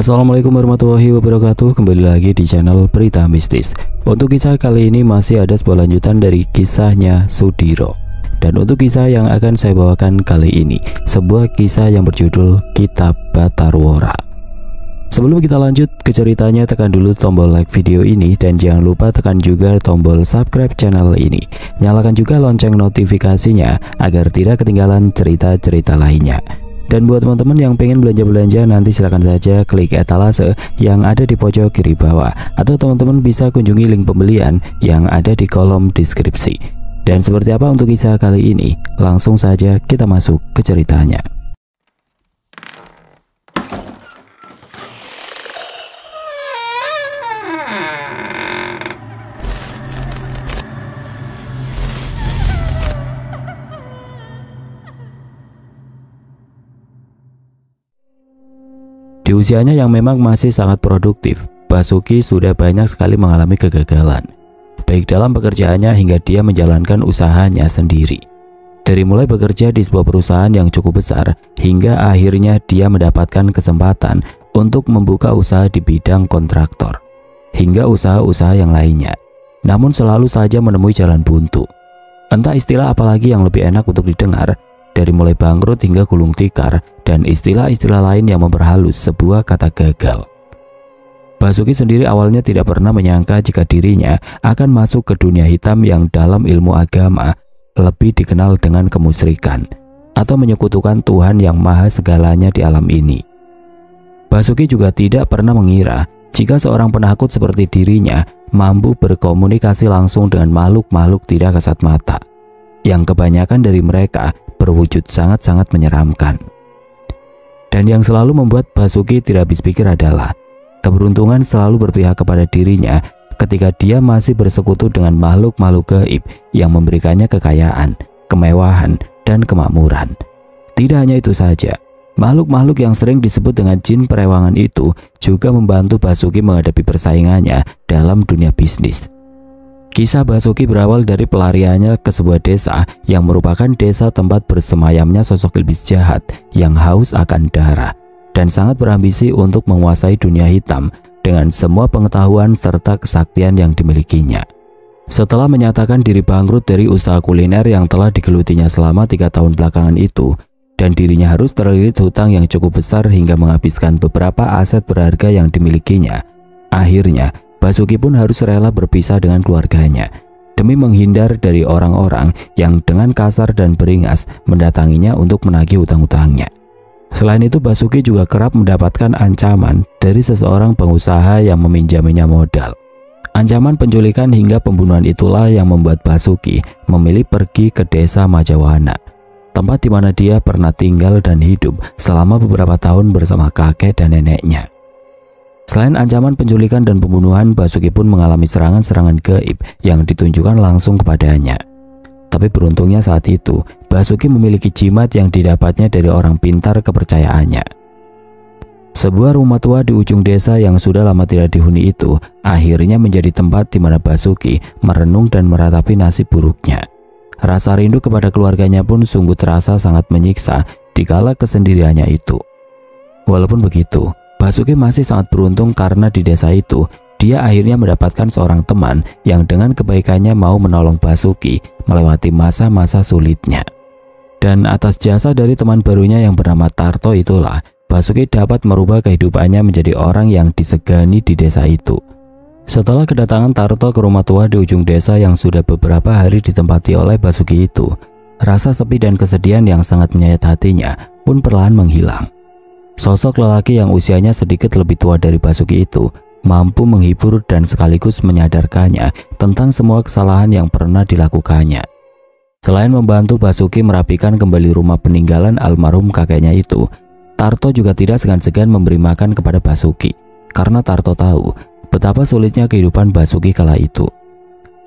Assalamualaikum warahmatullahi wabarakatuh. Kembali lagi di channel Berita Mistis. Untuk kisah kali ini masih ada sebuah lanjutan dari kisahnya Sudiro. Dan untuk kisah yang akan saya bawakan kali ini, sebuah kisah yang berjudul Kitab Batarwara. Sebelum kita lanjut ke ceritanya, tekan dulu tombol like video ini dan jangan lupa tekan juga tombol subscribe channel ini. Nyalakan juga lonceng notifikasinya agar tidak ketinggalan cerita-cerita lainnya. Dan buat teman-teman yang pengen belanja-belanja, nanti silahkan saja klik etalase yang ada di pojok kiri bawah, atau teman-teman bisa kunjungi link pembelian yang ada di kolom deskripsi. Dan seperti apa untuk kisah kali ini? Langsung saja kita masuk ke ceritanya. Di usianya yang memang masih sangat produktif, Basuki sudah banyak sekali mengalami kegagalan, baik dalam pekerjaannya hingga dia menjalankan usahanya sendiri. Dari mulai bekerja di sebuah perusahaan yang cukup besar, hingga akhirnya dia mendapatkan kesempatan untuk membuka usaha di bidang kontraktor, hingga usaha-usaha yang lainnya. Namun selalu saja menemui jalan buntu. Entah istilah apalagi yang lebih enak untuk didengar, dari mulai bangkrut hingga gulung tikar, dan istilah-istilah lain yang memperhalus sebuah kata gagal. Basuki sendiri awalnya tidak pernah menyangka jika dirinya akan masuk ke dunia hitam yang dalam ilmu agama lebih dikenal dengan kemusyrikan, atau menyekutukan Tuhan yang maha segalanya di alam ini. Basuki juga tidak pernah mengira jika seorang penakut seperti dirinya mampu berkomunikasi langsung dengan makhluk-makhluk tidak kasat mata, yang kebanyakan dari mereka berwujud sangat-sangat menyeramkan. Dan yang selalu membuat Basuki tidak habis pikir adalah keberuntungan selalu berpihak kepada dirinya ketika dia masih bersekutu dengan makhluk-makhluk gaib yang memberikannya kekayaan, kemewahan, dan kemakmuran. Tidak hanya itu saja, makhluk-makhluk yang sering disebut dengan jin perewangan itu juga membantu Basuki menghadapi persaingannya dalam dunia bisnis. Kisah Basuki berawal dari pelariannya ke sebuah desa yang merupakan desa tempat bersemayamnya sosok iblis jahat yang haus akan darah dan sangat berambisi untuk menguasai dunia hitam dengan semua pengetahuan serta kesaktian yang dimilikinya. Setelah menyatakan diri bangkrut dari usaha kuliner yang telah digelutinya selama 3 tahun belakangan itu, dan dirinya harus terlilit hutang yang cukup besar hingga menghabiskan beberapa aset berharga yang dimilikinya, akhirnya Basuki pun harus rela berpisah dengan keluarganya demi menghindar dari orang-orang yang dengan kasar dan beringas mendatanginya untuk menagih hutang-hutangnya. Selain itu, Basuki juga kerap mendapatkan ancaman dari seseorang pengusaha yang meminjaminya modal. Ancaman penculikan hingga pembunuhan itulah yang membuat Basuki memilih pergi ke desa Majawana, tempat di mana dia pernah tinggal dan hidup selama beberapa tahun bersama kakek dan neneknya. Selain ancaman penculikan dan pembunuhan, Basuki pun mengalami serangan-serangan gaib yang ditunjukkan langsung kepadanya. Tapi beruntungnya saat itu, Basuki memiliki jimat yang didapatnya dari orang pintar kepercayaannya. Sebuah rumah tua di ujung desa yang sudah lama tidak dihuni itu akhirnya menjadi tempat di mana Basuki merenung dan meratapi nasib buruknya. Rasa rindu kepada keluarganya pun sungguh terasa sangat menyiksa dikala kesendiriannya itu. Walaupun begitu, Basuki masih sangat beruntung karena di desa itu dia akhirnya mendapatkan seorang teman yang dengan kebaikannya mau menolong Basuki melewati masa-masa sulitnya. Dan atas jasa dari teman barunya yang bernama Tarto itulah, Basuki dapat merubah kehidupannya menjadi orang yang disegani di desa itu. Setelah kedatangan Tarto ke rumah tua di ujung desa yang sudah beberapa hari ditempati oleh Basuki itu, rasa sepi dan kesedihan yang sangat menyayat hatinya pun perlahan menghilang. Sosok lelaki yang usianya sedikit lebih tua dari Basuki itu mampu menghibur dan sekaligus menyadarkannya tentang semua kesalahan yang pernah dilakukannya. Selain membantu Basuki merapikan kembali rumah peninggalan almarhum kakeknya itu, Tarto juga tidak segan-segan memberi makan kepada Basuki, karena Tarto tahu betapa sulitnya kehidupan Basuki kala itu.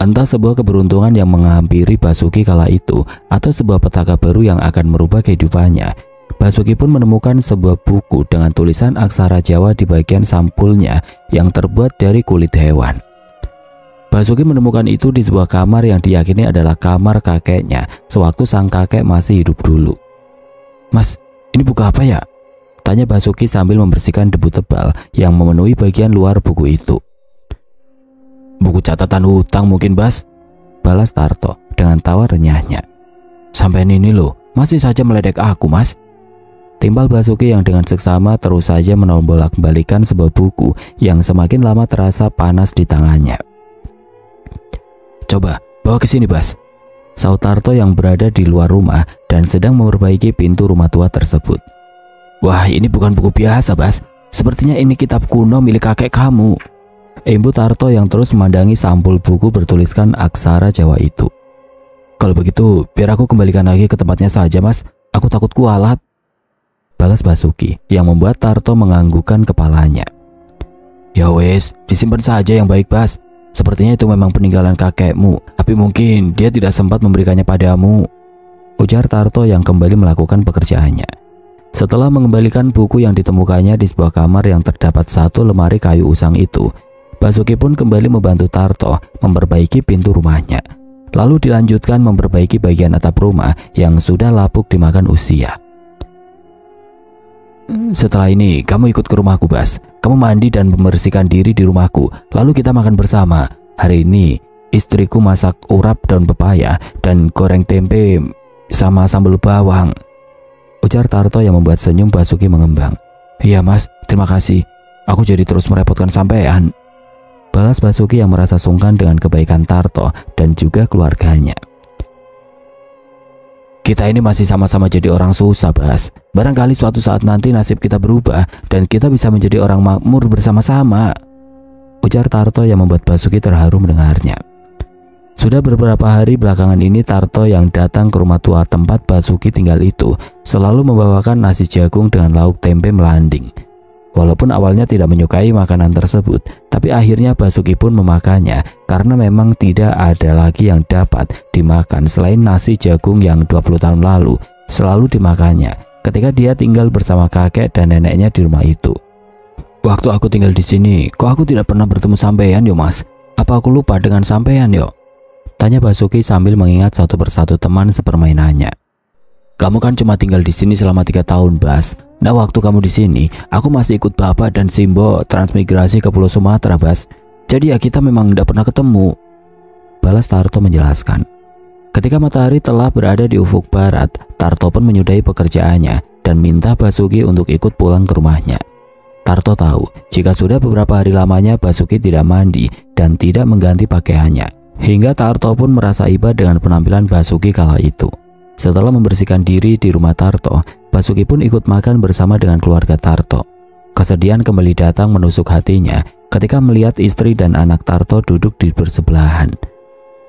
Entah sebuah keberuntungan yang menghampiri Basuki kala itu atau sebuah petaka baru yang akan merubah kehidupannya, Basuki pun menemukan sebuah buku dengan tulisan aksara Jawa di bagian sampulnya yang terbuat dari kulit hewan. Basuki menemukan itu di sebuah kamar yang diyakini adalah kamar kakeknya sewaktu sang kakek masih hidup dulu. "Mas, ini buku apa ya?" Tanya Basuki sambil membersihkan debu tebal yang memenuhi bagian luar buku itu. Buku catatan hutang mungkin, Bas, balas Tarto dengan tawa renyahnya. Sampean ini loh, masih saja meledek aku, Mas. Timbal Basuki yang dengan seksama terus saja menombolak-balikan sebuah buku yang semakin lama terasa panas di tangannya. Coba, bawa ke sini, Bas, saut Tarto yang berada di luar rumah dan sedang memperbaiki pintu rumah tua tersebut. Wah, ini bukan buku biasa, Bas. Sepertinya ini kitab kuno milik kakek kamu, imbu Tarto yang terus memandangi sampul buku bertuliskan aksara Jawa itu. Kalau begitu, biar aku kembalikan lagi ke tempatnya saja, Mas. Aku takut kualat, balas Basuki yang membuat Tarto menganggukkan kepalanya. Ya wes, disimpan saja yang baik, Bas. Sepertinya itu memang peninggalan kakekmu, tapi mungkin dia tidak sempat memberikannya padamu, ujar Tarto yang kembali melakukan pekerjaannya. Setelah mengembalikan buku yang ditemukannya di sebuah kamar yang terdapat satu lemari kayu usang itu, Basuki pun kembali membantu Tarto memperbaiki pintu rumahnya. Lalu dilanjutkan memperbaiki bagian atap rumah yang sudah lapuk dimakan usia. Setelah ini, kamu ikut ke rumahku, Bas. Kamu mandi dan membersihkan diri di rumahku, lalu kita makan bersama. Hari ini, istriku masak urap daun pepaya dan goreng tempe sama sambal bawang, ujar Tarto yang membuat senyum Basuki mengembang. Iya, Mas, terima kasih. Aku jadi terus merepotkan sampean, balas Basuki yang merasa sungkan dengan kebaikan Tarto dan juga keluarganya. Kita ini masih sama-sama jadi orang susah, Bas. Barangkali suatu saat nanti nasib kita berubah dan kita bisa menjadi orang makmur bersama-sama, ujar Tarto yang membuat Basuki terharu mendengarnya. Sudah beberapa hari belakangan ini Tarto yang datang ke rumah tua tempat Basuki tinggal itu selalu membawakan nasi jagung dengan lauk tempe melanding. Walaupun awalnya tidak menyukai makanan tersebut, tapi akhirnya Basuki pun memakannya karena memang tidak ada lagi yang dapat dimakan selain nasi jagung yang 20 tahun lalu selalu dimakannya ketika dia tinggal bersama kakek dan neneknya di rumah itu. Waktu aku tinggal di sini, kok aku tidak pernah bertemu sampean yo, Mas? Apa aku lupa dengan sampean yo? Tanya Basuki sambil mengingat satu persatu teman sepermainannya. Kamu kan cuma tinggal di sini selama 3 tahun, Bas. Nah, waktu kamu di sini, aku masih ikut Bapak dan Simbo transmigrasi ke Pulau Sumatera, Bas. Jadi ya kita memang tidak pernah ketemu, balas Tarto menjelaskan. Ketika matahari telah berada di ufuk barat, Tarto pun menyudahi pekerjaannya dan minta Basuki untuk ikut pulang ke rumahnya. Tarto tahu jika sudah beberapa hari lamanya Basuki tidak mandi dan tidak mengganti pakaiannya. Hingga Tarto pun merasa iba dengan penampilan Basuki kala itu. Setelah membersihkan diri di rumah Tarto, Basuki pun ikut makan bersama dengan keluarga Tarto. Kesedihan kembali datang menusuk hatinya ketika melihat istri dan anak Tarto duduk di bersebelahan.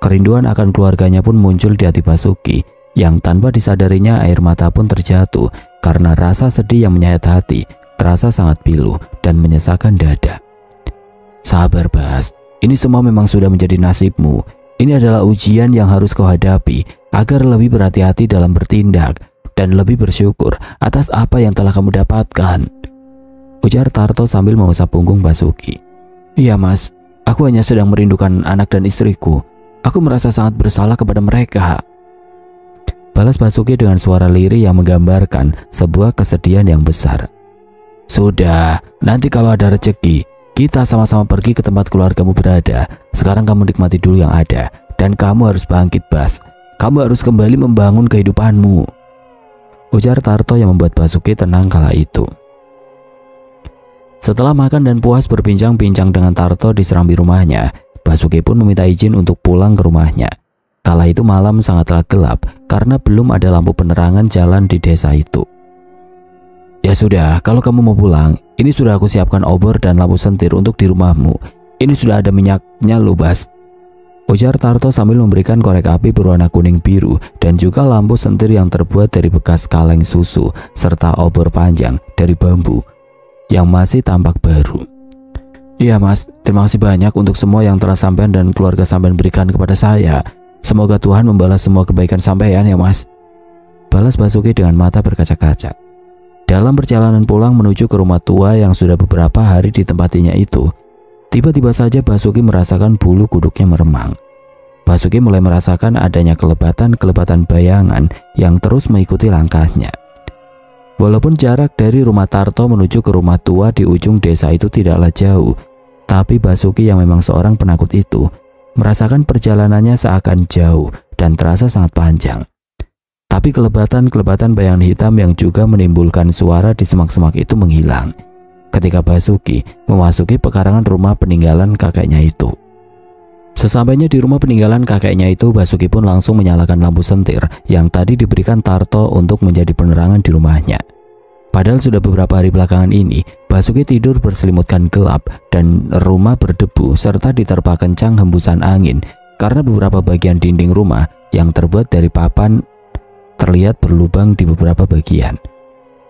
Kerinduan akan keluarganya pun muncul di hati Basuki, yang tanpa disadarinya air mata pun terjatuh karena rasa sedih yang menyayat hati terasa sangat pilu dan menyesakan dada. Sabar, Bas. Ini semua memang sudah menjadi nasibmu. Ini adalah ujian yang harus kau hadapi agar lebih berhati-hati dalam bertindak dan lebih bersyukur atas apa yang telah kamu dapatkan, ujar Tarto sambil mengusap punggung Basuki. Iya, Mas. Aku hanya sedang merindukan anak dan istriku. Aku merasa sangat bersalah kepada mereka, balas Basuki dengan suara lirih yang menggambarkan sebuah kesedihan yang besar. Sudah, nanti kalau ada rezeki, kita sama-sama pergi ke tempat keluargamu berada. Sekarang kamu nikmati dulu yang ada. Dan kamu harus bangkit, Bas. Kamu harus kembali membangun kehidupanmu, ujar Tarto yang membuat Basuki tenang kala itu. Setelah makan dan puas berbincang-bincang dengan Tarto di serambi rumahnya, Basuki pun meminta izin untuk pulang ke rumahnya. Kala itu malam sangatlah gelap karena belum ada lampu penerangan jalan di desa itu. Ya sudah, kalau kamu mau pulang, ini sudah aku siapkan obor dan lampu sentir untuk di rumahmu. Ini sudah ada minyaknya loh, Bas, ujar Tarto sambil memberikan korek api berwarna kuning biru dan juga lampu sentir yang terbuat dari bekas kaleng susu serta obor panjang dari bambu yang masih tampak baru. Iya, Mas, terima kasih banyak untuk semua yang telah sampean dan keluarga sampean berikan kepada saya. Semoga Tuhan membalas semua kebaikan sampean ya, Mas, balas Basuki dengan mata berkaca-kaca. Dalam perjalanan pulang menuju ke rumah tua yang sudah beberapa hari ditempatinya itu, tiba-tiba saja Basuki merasakan bulu kuduknya meremang. Basuki mulai merasakan adanya kelebatan-kelebatan bayangan yang terus mengikuti langkahnya. Walaupun jarak dari rumah Tarto menuju ke rumah tua di ujung desa itu tidaklah jauh, tapi Basuki yang memang seorang penakut itu merasakan perjalanannya seakan jauh dan terasa sangat panjang. Tapi kelebatan-kelebatan bayangan hitam yang juga menimbulkan suara di semak-semak itu menghilang ketika Basuki memasuki pekarangan rumah peninggalan kakeknya itu. Sesampainya di rumah peninggalan kakeknya itu, Basuki pun langsung menyalakan lampu sentir yang tadi diberikan Tarto untuk menjadi penerangan di rumahnya. Padahal sudah beberapa hari belakangan ini, Basuki tidur berselimutkan gelap dan rumah berdebu serta diterpa kencang hembusan angin karena beberapa bagian dinding rumah yang terbuat dari papan terlihat berlubang di beberapa bagian.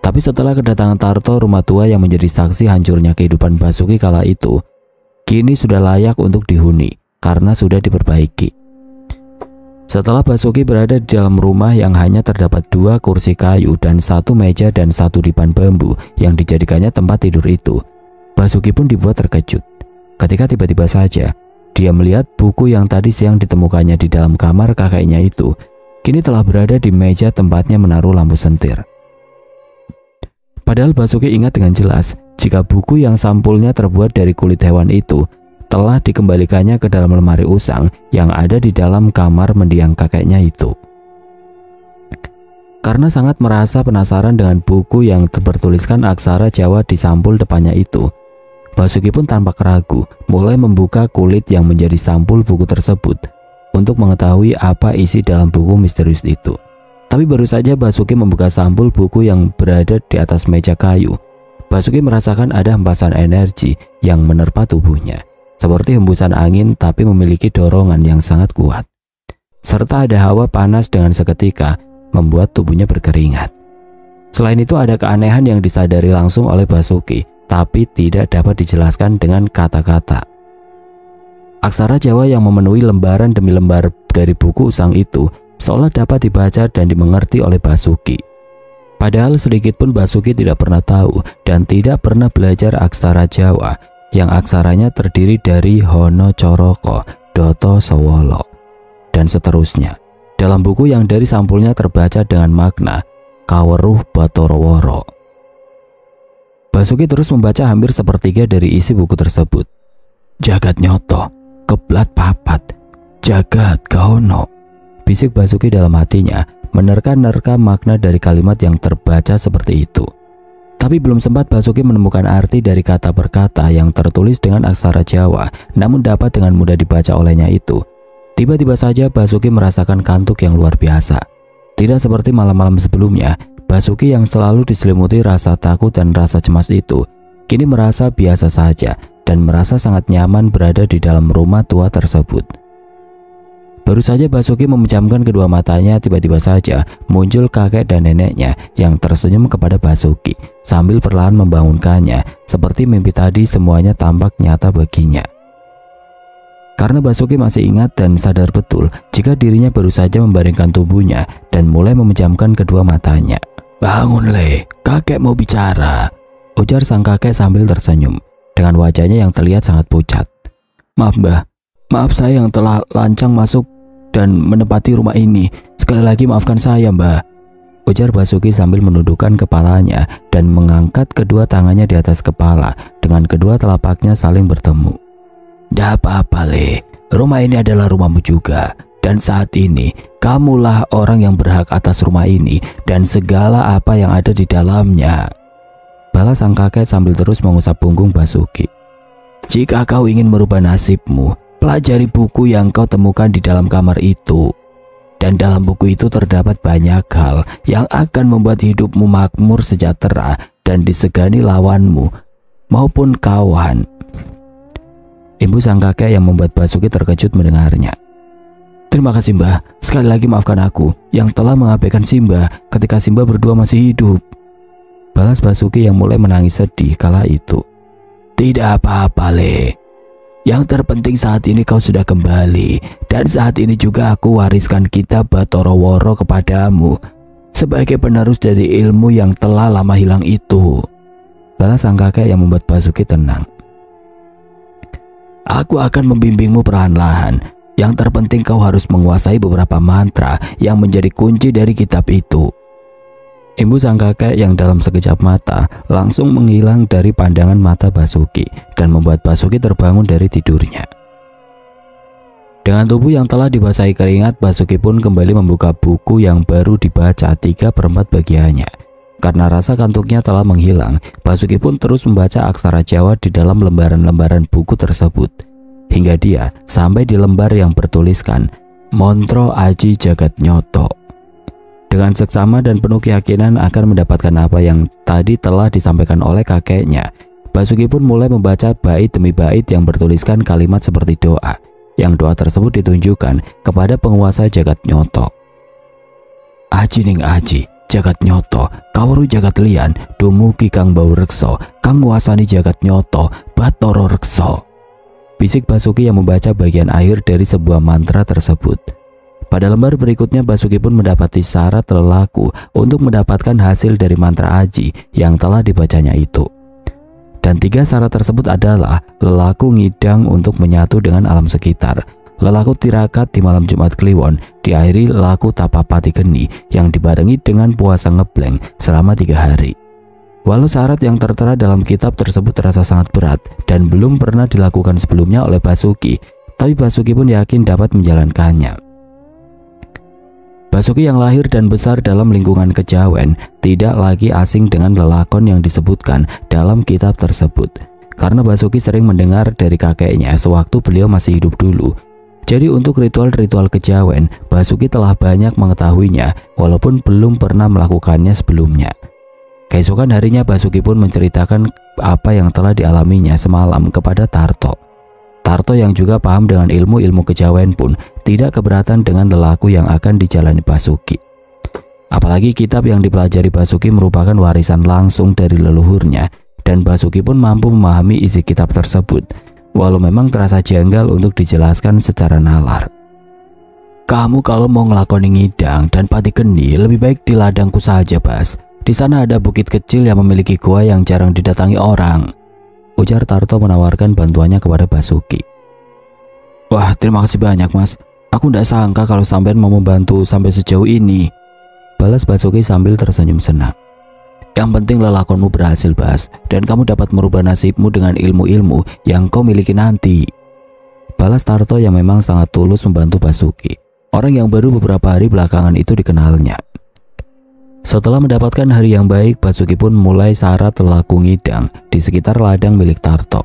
Tapi setelah kedatangan Tarto, rumah tua yang menjadi saksi hancurnya kehidupan Basuki kala itu, kini sudah layak untuk dihuni karena sudah diperbaiki. Setelah Basuki berada di dalam rumah yang hanya terdapat 2 kursi kayu dan 1 meja dan 1 dipan bambu yang dijadikannya tempat tidur itu, Basuki pun dibuat terkejut ketika tiba-tiba saja dia melihat buku yang tadi siang ditemukannya di dalam kamar kakeknya itu kini telah berada di meja tempatnya menaruh lampu sentir. Padahal Basuki ingat dengan jelas jika buku yang sampulnya terbuat dari kulit hewan itu telah dikembalikannya ke dalam lemari usang yang ada di dalam kamar mendiang kakeknya itu. Karena sangat merasa penasaran dengan buku yang bertuliskan aksara Jawa di sampul depannya itu, Basuki pun tanpa ragu mulai membuka kulit yang menjadi sampul buku tersebut untuk mengetahui apa isi dalam buku misterius itu. Tapi baru saja Basuki membuka sampul buku yang berada di atas meja kayu, Basuki merasakan ada hempasan energi yang menerpa tubuhnya, seperti hembusan angin tapi memiliki dorongan yang sangat kuat. Serta ada hawa panas dengan seketika membuat tubuhnya berkeringat. Selain itu ada keanehan yang disadari langsung oleh Basuki, tapi tidak dapat dijelaskan dengan kata-kata. Aksara Jawa yang memenuhi lembaran demi lembar dari buku usang itu seolah dapat dibaca dan dimengerti oleh Basuki. Padahal sedikit pun Basuki tidak pernah tahu dan tidak pernah belajar aksara Jawa yang aksaranya terdiri dari Hono Coroko, Doto Sowolo, dan seterusnya. Dalam buku yang dari sampulnya terbaca dengan makna Kaweruh Batoroworo. Basuki terus membaca hampir sepertiga dari isi buku tersebut. Jagat nyoto, keblat papat, jagat gaono. Bisik Basuki dalam hatinya, menerka-nerka makna dari kalimat yang terbaca seperti itu. Tapi belum sempat Basuki menemukan arti dari kata per kata yang tertulis dengan aksara Jawa, namun dapat dengan mudah dibaca olehnya itu. Tiba-tiba saja Basuki merasakan kantuk yang luar biasa. Tidak seperti malam-malam sebelumnya, Basuki yang selalu diselimuti rasa takut dan rasa cemas itu, kini merasa biasa saja dan merasa sangat nyaman berada di dalam rumah tua tersebut. Baru saja Basuki memejamkan kedua matanya, tiba-tiba saja muncul kakek dan neneknya yang tersenyum kepada Basuki sambil perlahan membangunkannya. Seperti mimpi tadi semuanya tampak nyata baginya. Karena Basuki masih ingat dan sadar betul jika dirinya baru saja membaringkan tubuhnya dan mulai memejamkan kedua matanya. "Bangun Le, kakek mau bicara," ujar sang kakek sambil tersenyum dengan wajahnya yang terlihat sangat pucat. "Maaf Mbah, maaf saya yang telah lancang masuk dan menempati rumah ini. Sekali lagi maafkan saya Mbah," ujar Basuki sambil menundukkan kepalanya dan mengangkat kedua tangannya di atas kepala dengan kedua telapaknya saling bertemu. "Dah apa-apa Le, rumah ini adalah rumahmu juga. Dan saat ini kamulah orang yang berhak atas rumah ini dan segala apa yang ada di dalamnya," balas sang kakek sambil terus mengusap punggung Basuki. "Jika kau ingin merubah nasibmu, pelajari buku yang kau temukan di dalam kamar itu. Dan dalam buku itu terdapat banyak hal yang akan membuat hidupmu makmur sejahtera dan disegani lawanmu maupun kawan." Imbu sang kakek yang membuat Basuki terkejut mendengarnya. "Terima kasih Mbah, sekali lagi maafkan aku yang telah mengabaikan Simba ketika Simba berdua masih hidup," balas Basuki yang mulai menangis sedih kala itu. "Tidak apa-apa Le, yang terpenting saat ini kau sudah kembali, dan saat ini juga aku wariskan kitab Batoroworo kepadamu sebagai penerus dari ilmu yang telah lama hilang itu," balas sang kakek yang membuat Basuki tenang. "Aku akan membimbingmu perlahan-lahan. Yang terpenting kau harus menguasai beberapa mantra yang menjadi kunci dari kitab itu." Ibu sang kakek yang dalam sekejap mata langsung menghilang dari pandangan mata Basuki dan membuat Basuki terbangun dari tidurnya. Dengan tubuh yang telah dibasahi keringat, Basuki pun kembali membuka buku yang baru dibaca 3/4 bagiannya. Karena rasa kantuknya telah menghilang, Basuki pun terus membaca aksara Jawa di dalam lembaran-lembaran buku tersebut, hingga dia sampai di lembar yang bertuliskan Montro Aji Jagat Nyoto. Dengan seksama dan penuh keyakinan akan mendapatkan apa yang tadi telah disampaikan oleh kakeknya, Basuki pun mulai membaca bait demi bait yang bertuliskan kalimat seperti doa, yang doa tersebut ditunjukkan kepada penguasa Jagat Nyoto. Aji ning aji, Jagat Nyoto, kawru jagat lian, dumugi kang bau rekso, kang nguasani Jagat Nyoto, Batara Reksa. Bisik Basuki yang membaca bagian akhir dari sebuah mantra tersebut. Pada lembar berikutnya, Basuki pun mendapati syarat lelaku untuk mendapatkan hasil dari mantra aji yang telah dibacanya itu. Dan 3 syarat tersebut adalah lelaku ngidang untuk menyatu dengan alam sekitar, lelaku tirakat di malam Jumat Kliwon, diakhiri lelaku tapapati geni yang dibarengi dengan puasa ngebleng selama 3 hari. Walau syarat yang tertera dalam kitab tersebut terasa sangat berat dan belum pernah dilakukan sebelumnya oleh Basuki, tapi Basuki pun yakin dapat menjalankannya. Basuki yang lahir dan besar dalam lingkungan kejawen tidak lagi asing dengan lelakon yang disebutkan dalam kitab tersebut, karena Basuki sering mendengar dari kakeknya sewaktu beliau masih hidup dulu. Jadi untuk ritual-ritual kejawen, Basuki telah banyak mengetahuinya walaupun belum pernah melakukannya sebelumnya. Keesokan harinya Basuki pun menceritakan apa yang telah dialaminya semalam kepada Tarto. Tarto yang juga paham dengan ilmu-ilmu kejawen pun tidak keberatan dengan lelaku yang akan dijalani Basuki. Apalagi kitab yang dipelajari Basuki merupakan warisan langsung dari leluhurnya, dan Basuki pun mampu memahami isi kitab tersebut, walau memang terasa janggal untuk dijelaskan secara nalar. Kamu kalau mau ngelakoni ngidang dan pati geni lebih baik di ladangku saja, Bas. Di sana ada bukit kecil yang memiliki gua yang jarang didatangi orang, ujar Tarto menawarkan bantuannya kepada Basuki. Wah, terima kasih banyak, Mas. Aku tidak sangka kalau sampean mau membantu sampai sejauh ini, balas Basuki sambil tersenyum senang. Yang penting lelakonmu berhasil, Bas, dan kamu dapat merubah nasibmu dengan ilmu-ilmu yang kau miliki nanti, balas Tarto yang memang sangat tulus membantu Basuki, orang yang baru beberapa hari belakangan itu dikenalnya. Setelah mendapatkan hari yang baik, Basuki pun mulai syarat lelaku ngidang di sekitar ladang milik Tarto.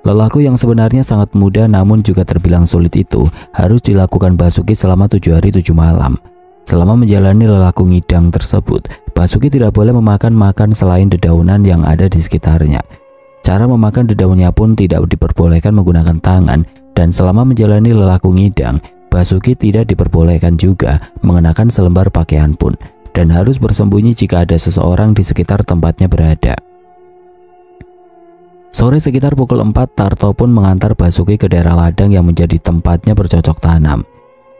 Lelaku yang sebenarnya sangat mudah namun juga terbilang sulit itu harus dilakukan Basuki selama 7 hari 7 malam. Selama menjalani lelaku ngidang tersebut, Basuki tidak boleh memakan selain dedaunan yang ada di sekitarnya. Cara memakan dedaunnya pun tidak diperbolehkan menggunakan tangan, dan selama menjalani lelaku ngidang, Basuki tidak diperbolehkan juga mengenakan selembar pakaian pun, dan harus bersembunyi jika ada seseorang di sekitar tempatnya berada. Sore sekitar pukul 4, Tarto pun mengantar Basuki ke daerah ladang yang menjadi tempatnya bercocok tanam.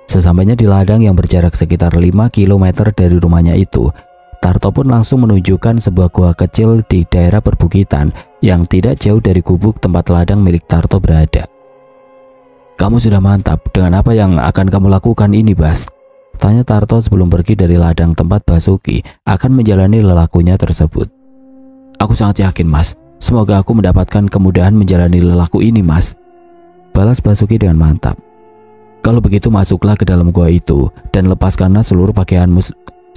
Sesampainya di ladang yang berjarak sekitar 5 km dari rumahnya itu, Tarto pun langsung menunjukkan sebuah gua kecil di daerah perbukitan yang tidak jauh dari gubuk tempat ladang milik Tarto berada. Kamu sudah mantap dengan apa yang akan kamu lakukan ini, Bas? Tanya Tarto sebelum pergi dari ladang tempat Basuki akan menjalani lelakunya tersebut. Aku sangat yakin, Mas. Semoga aku mendapatkan kemudahan menjalani lelaku ini, Mas, balas Basuki dengan mantap. Kalau begitu masuklah ke dalam gua itu dan lepaskanlah seluruh pakaianmu.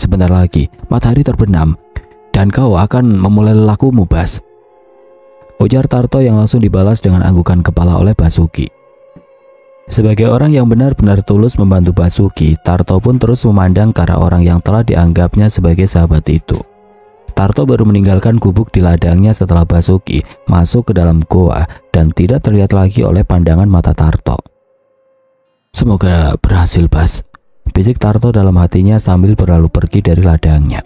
Sebentar lagi matahari terbenam dan kau akan memulai lelakumu, Bas, ujar Tarto yang langsung dibalas dengan anggukan kepala oleh Basuki. Sebagai orang yang benar-benar tulus membantu Basuki, Tarto pun terus memandang ke arah orang yang telah dianggapnya sebagai sahabat itu. Tarto baru meninggalkan gubuk di ladangnya setelah Basuki masuk ke dalam goa dan tidak terlihat lagi oleh pandangan mata Tarto. Semoga berhasil, Bas, bisik Tarto dalam hatinya sambil berlalu pergi dari ladangnya.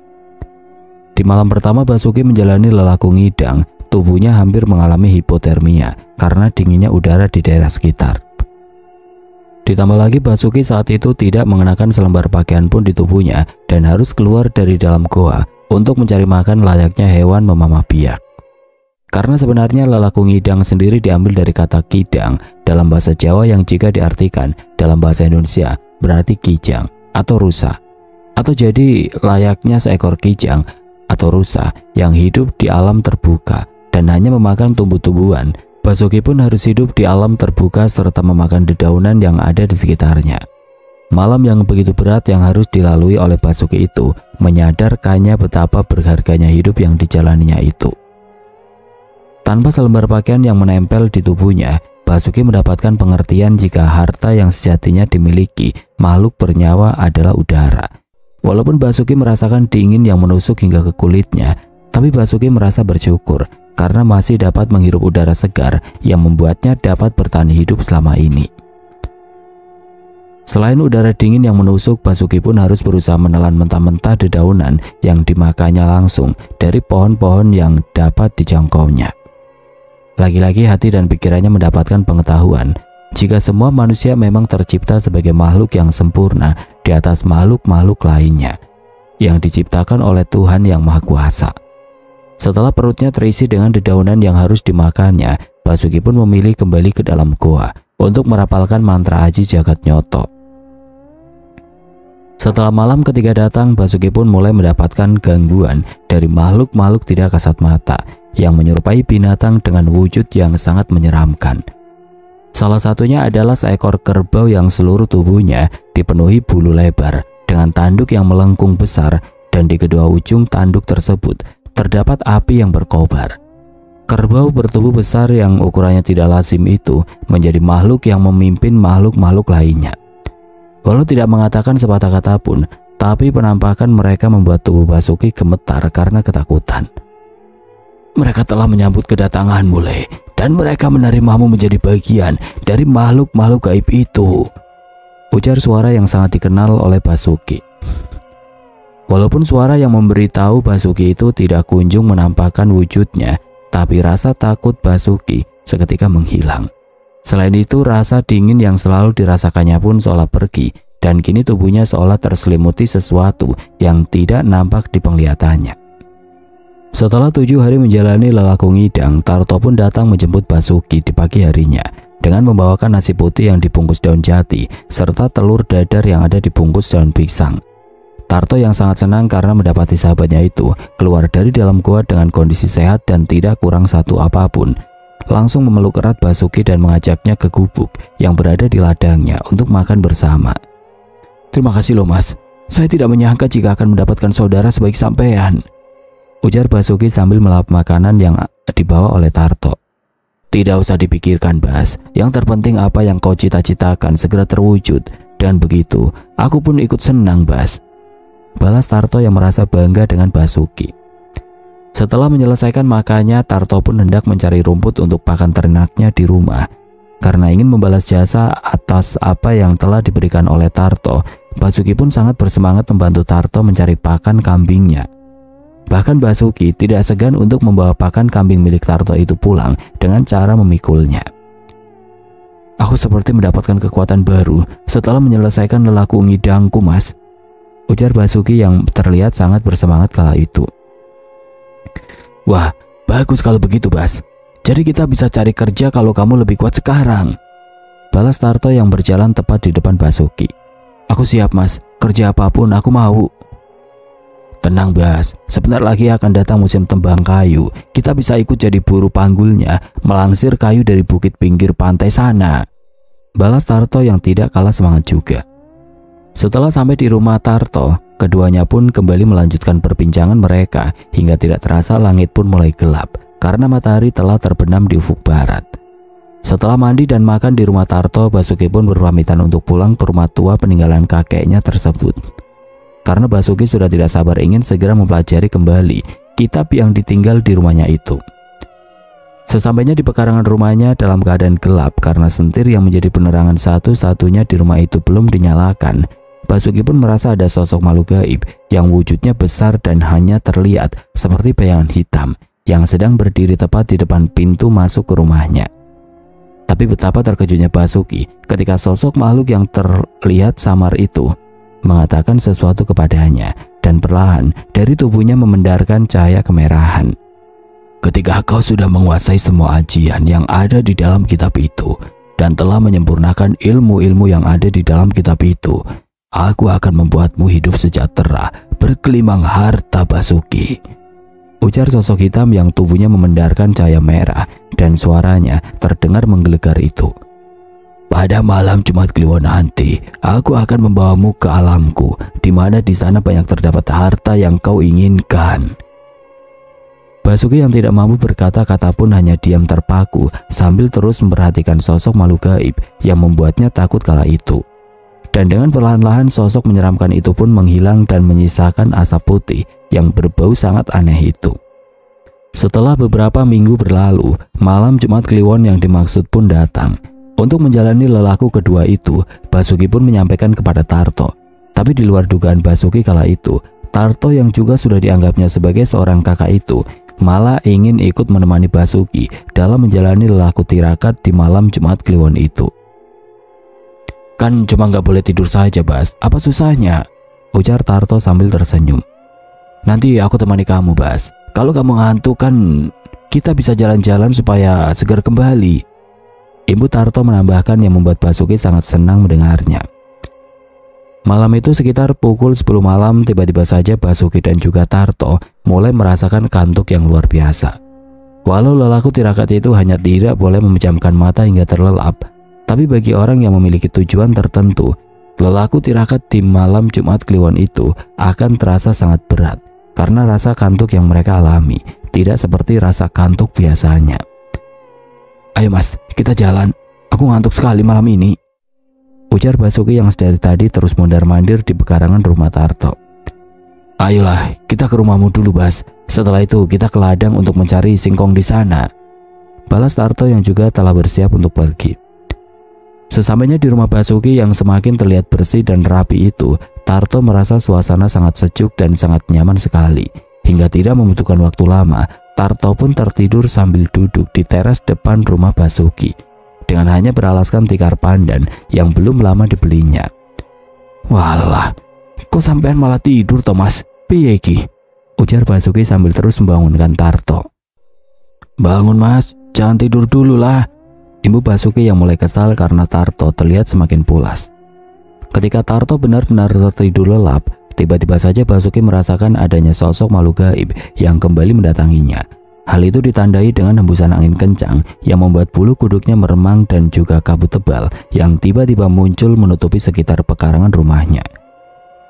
Di malam pertama Basuki menjalani lelaku ngidang, tubuhnya hampir mengalami hipotermia karena dinginnya udara di daerah sekitar. Ditambah lagi Basuki saat itu tidak mengenakan selembar pakaian pun di tubuhnya dan harus keluar dari dalam goa untuk mencari makan layaknya hewan memamah biak. Karena sebenarnya lelaku ngidang sendiri diambil dari kata kidang dalam bahasa Jawa yang jika diartikan dalam bahasa Indonesia berarti kijang atau rusa. Atau jadi layaknya seekor kijang atau rusa yang hidup di alam terbuka dan hanya memakan tumbuh-tumbuhan. Basuki pun harus hidup di alam terbuka serta memakan dedaunan yang ada di sekitarnya. Malam yang begitu berat yang harus dilalui oleh Basuki itu menyadarkannya betapa berharganya hidup yang dijalaninya itu. Tanpa selembar pakaian yang menempel di tubuhnya, Basuki mendapatkan pengertian jika harta yang sejatinya dimiliki makhluk bernyawa adalah udara. Walaupun Basuki merasakan dingin yang menusuk hingga ke kulitnya, tapi Basuki merasa bersyukur karena masih dapat menghirup udara segar yang membuatnya dapat bertahan hidup selama ini. Selain udara dingin yang menusuk, Basuki pun harus berusaha menelan mentah-mentah dedaunan yang dimakannya langsung dari pohon-pohon yang dapat dijangkaunya. Lagi-lagi hati dan pikirannya mendapatkan pengetahuan jika semua manusia memang tercipta sebagai makhluk yang sempurna di atas makhluk-makhluk lainnya yang diciptakan oleh Tuhan Yang Maha Kuasa. Setelah perutnya terisi dengan dedaunan yang harus dimakannya, Basuki pun memilih kembali ke dalam goa untuk merapalkan mantra Aji Jagat Nyoto. Setelah malam ketiga datang, Basuki pun mulai mendapatkan gangguan dari makhluk-makhluk tidak kasat mata yang menyerupai binatang dengan wujud yang sangat menyeramkan. Salah satunya adalah seekor kerbau yang seluruh tubuhnya dipenuhi bulu lebar dengan tanduk yang melengkung besar, dan di kedua ujung tanduk tersebut terdapat api yang berkobar. Kerbau bertubuh besar yang ukurannya tidak lazim itu menjadi makhluk yang memimpin makhluk-makhluk lainnya. Walau tidak mengatakan sepatah kata pun, tapi penampakan mereka membuat tubuh Basuki gemetar karena ketakutan. "Mereka telah menyambut kedatanganmu, Le, dan mereka menerimamu menjadi bagian dari makhluk-makhluk gaib itu," ujar suara yang sangat dikenal oleh Basuki. Walaupun suara yang memberitahu Basuki itu tidak kunjung menampakkan wujudnya, tapi rasa takut Basuki seketika menghilang. Selain itu, rasa dingin yang selalu dirasakannya pun seolah pergi, dan kini tubuhnya seolah terselimuti sesuatu yang tidak nampak di penglihatannya. Setelah 7 hari menjalani lelaku ngidang, Tarto pun datang menjemput Basuki di pagi harinya dengan membawakan nasi putih yang dibungkus daun jati serta telur dadar yang ada dibungkus daun pisang. Tarto yang sangat senang karena mendapati sahabatnya itu keluar dari dalam gua dengan kondisi sehat dan tidak kurang satu apapun, langsung memeluk erat Basuki dan mengajaknya ke gubuk yang berada di ladangnya untuk makan bersama. "Terima kasih loh Mas, saya tidak menyangka jika akan mendapatkan saudara sebaik sampean," ujar Basuki sambil melahap makanan yang dibawa oleh Tarto. "Tidak usah dipikirkan Bas, yang terpenting apa yang kau cita-citakan segera terwujud, dan begitu aku pun ikut senang Bas," balas Tarto yang merasa bangga dengan Basuki. Setelah menyelesaikan makannya, Tarto pun hendak mencari rumput untuk pakan ternaknya di rumah. Karena ingin membalas jasa atas apa yang telah diberikan oleh Tarto, Basuki pun sangat bersemangat membantu Tarto mencari pakan kambingnya. Bahkan Basuki tidak segan untuk membawa pakan kambing milik Tarto itu pulang dengan cara memikulnya. "Aku seperti mendapatkan kekuatan baru setelah menyelesaikan lelaku ngidangku Mas," ujar Basuki yang terlihat sangat bersemangat kala itu. "Wah, bagus kalau begitu Bas. Jadi kita bisa cari kerja kalau kamu lebih kuat sekarang," balas Tarto yang berjalan tepat di depan Basuki. "Aku siap Mas, kerja apapun aku mau." "Tenang Bas, sebentar lagi akan datang musim tembang kayu. Kita bisa ikut jadi buruh panggulnya, melangsir kayu dari bukit pinggir pantai sana," balas Tarto yang tidak kalah semangat juga. Setelah sampai di rumah Tarto, keduanya pun kembali melanjutkan perbincangan mereka hingga tidak terasa langit pun mulai gelap karena matahari telah terbenam di ufuk barat. Setelah mandi dan makan di rumah Tarto, Basuki pun berpamitan untuk pulang ke rumah tua peninggalan kakeknya tersebut. Karena Basuki sudah tidak sabar ingin segera mempelajari kembali kitab yang ditinggal di rumahnya itu. Sesampainya di pekarangan rumahnya dalam keadaan gelap karena sentir yang menjadi penerangan satu-satunya di rumah itu belum dinyalakan, Basuki pun merasa ada sosok makhluk gaib yang wujudnya besar dan hanya terlihat seperti bayangan hitam yang sedang berdiri tepat di depan pintu masuk ke rumahnya. Tapi betapa terkejutnya Basuki ketika sosok makhluk yang terlihat samar itu mengatakan sesuatu kepadanya, dan perlahan dari tubuhnya memendarkan cahaya kemerahan. "Ketika kau sudah menguasai semua ajian yang ada di dalam kitab itu dan telah menyempurnakan ilmu-ilmu yang ada di dalam kitab itu, Aku akan membuatmu hidup sejahtera, bergelimang harta Basuki. Ujar sosok hitam yang tubuhnya memendarkan cahaya merah dan suaranya terdengar menggelegar itu. Pada malam Jumat Kliwon nanti, aku akan membawamu ke alamku, di mana di sana banyak terdapat harta yang kau inginkan. Basuki yang tidak mampu berkata-kata pun hanya diam terpaku sambil terus memperhatikan sosok makhluk gaib yang membuatnya takut kala itu. Dan dengan perlahan-lahan sosok menyeramkan itu pun menghilang dan menyisakan asap putih yang berbau sangat aneh itu. Setelah beberapa minggu berlalu, malam Jumat Kliwon yang dimaksud pun datang. Untuk menjalani lelaku kedua itu, Basuki pun menyampaikan kepada Tarto. Tapi di luar dugaan Basuki kala itu, Tarto yang juga sudah dianggapnya sebagai seorang kakak itu, malah ingin ikut menemani Basuki dalam menjalani lelaku tirakat di malam Jumat Kliwon itu. Kan cuma nggak boleh tidur saja, Bas. Apa susahnya? Ujar Tarto sambil tersenyum. Nanti aku temani kamu, Bas. Kalau kamu ngantuk kan kita bisa jalan-jalan supaya segar kembali. Ibu Tarto menambahkan yang membuat Basuki sangat senang mendengarnya. Malam itu sekitar pukul 10 malam tiba-tiba saja Basuki dan juga Tarto mulai merasakan kantuk yang luar biasa. Walau lelaku tirakat itu hanya tidak boleh memejamkan mata hingga terlelap, tapi bagi orang yang memiliki tujuan tertentu, lelaku tirakat di malam Jumat Kliwon itu akan terasa sangat berat karena rasa kantuk yang mereka alami tidak seperti rasa kantuk biasanya. Ayo Mas, kita jalan. Aku ngantuk sekali malam ini. Ujar Basuki yang dari tadi terus mondar-mandir di pekarangan rumah Tarto. Ayolah, kita ke rumahmu dulu, Bas. Setelah itu kita ke ladang untuk mencari singkong di sana. Balas Tarto yang juga telah bersiap untuk pergi. Sesampainya di rumah Basuki yang semakin terlihat bersih dan rapi itu, Tarto merasa suasana sangat sejuk dan sangat nyaman sekali. Hingga tidak membutuhkan waktu lama, Tarto pun tertidur sambil duduk di teras depan rumah Basuki dengan hanya beralaskan tikar pandan yang belum lama dibelinya. Walah, kok sampean malah tidur, Thomas? Piye iki? Ujar Basuki sambil terus membangunkan Tarto. Bangun Mas, jangan tidur dulu lah. Ibu Basuki yang mulai kesal karena Tarto terlihat semakin pulas. Ketika Tarto benar-benar tertidur lelap, tiba-tiba saja Basuki merasakan adanya sosok makhluk gaib yang kembali mendatanginya. Hal itu ditandai dengan hembusan angin kencang yang membuat bulu kuduknya meremang dan juga kabut tebal yang tiba-tiba muncul menutupi sekitar pekarangan rumahnya.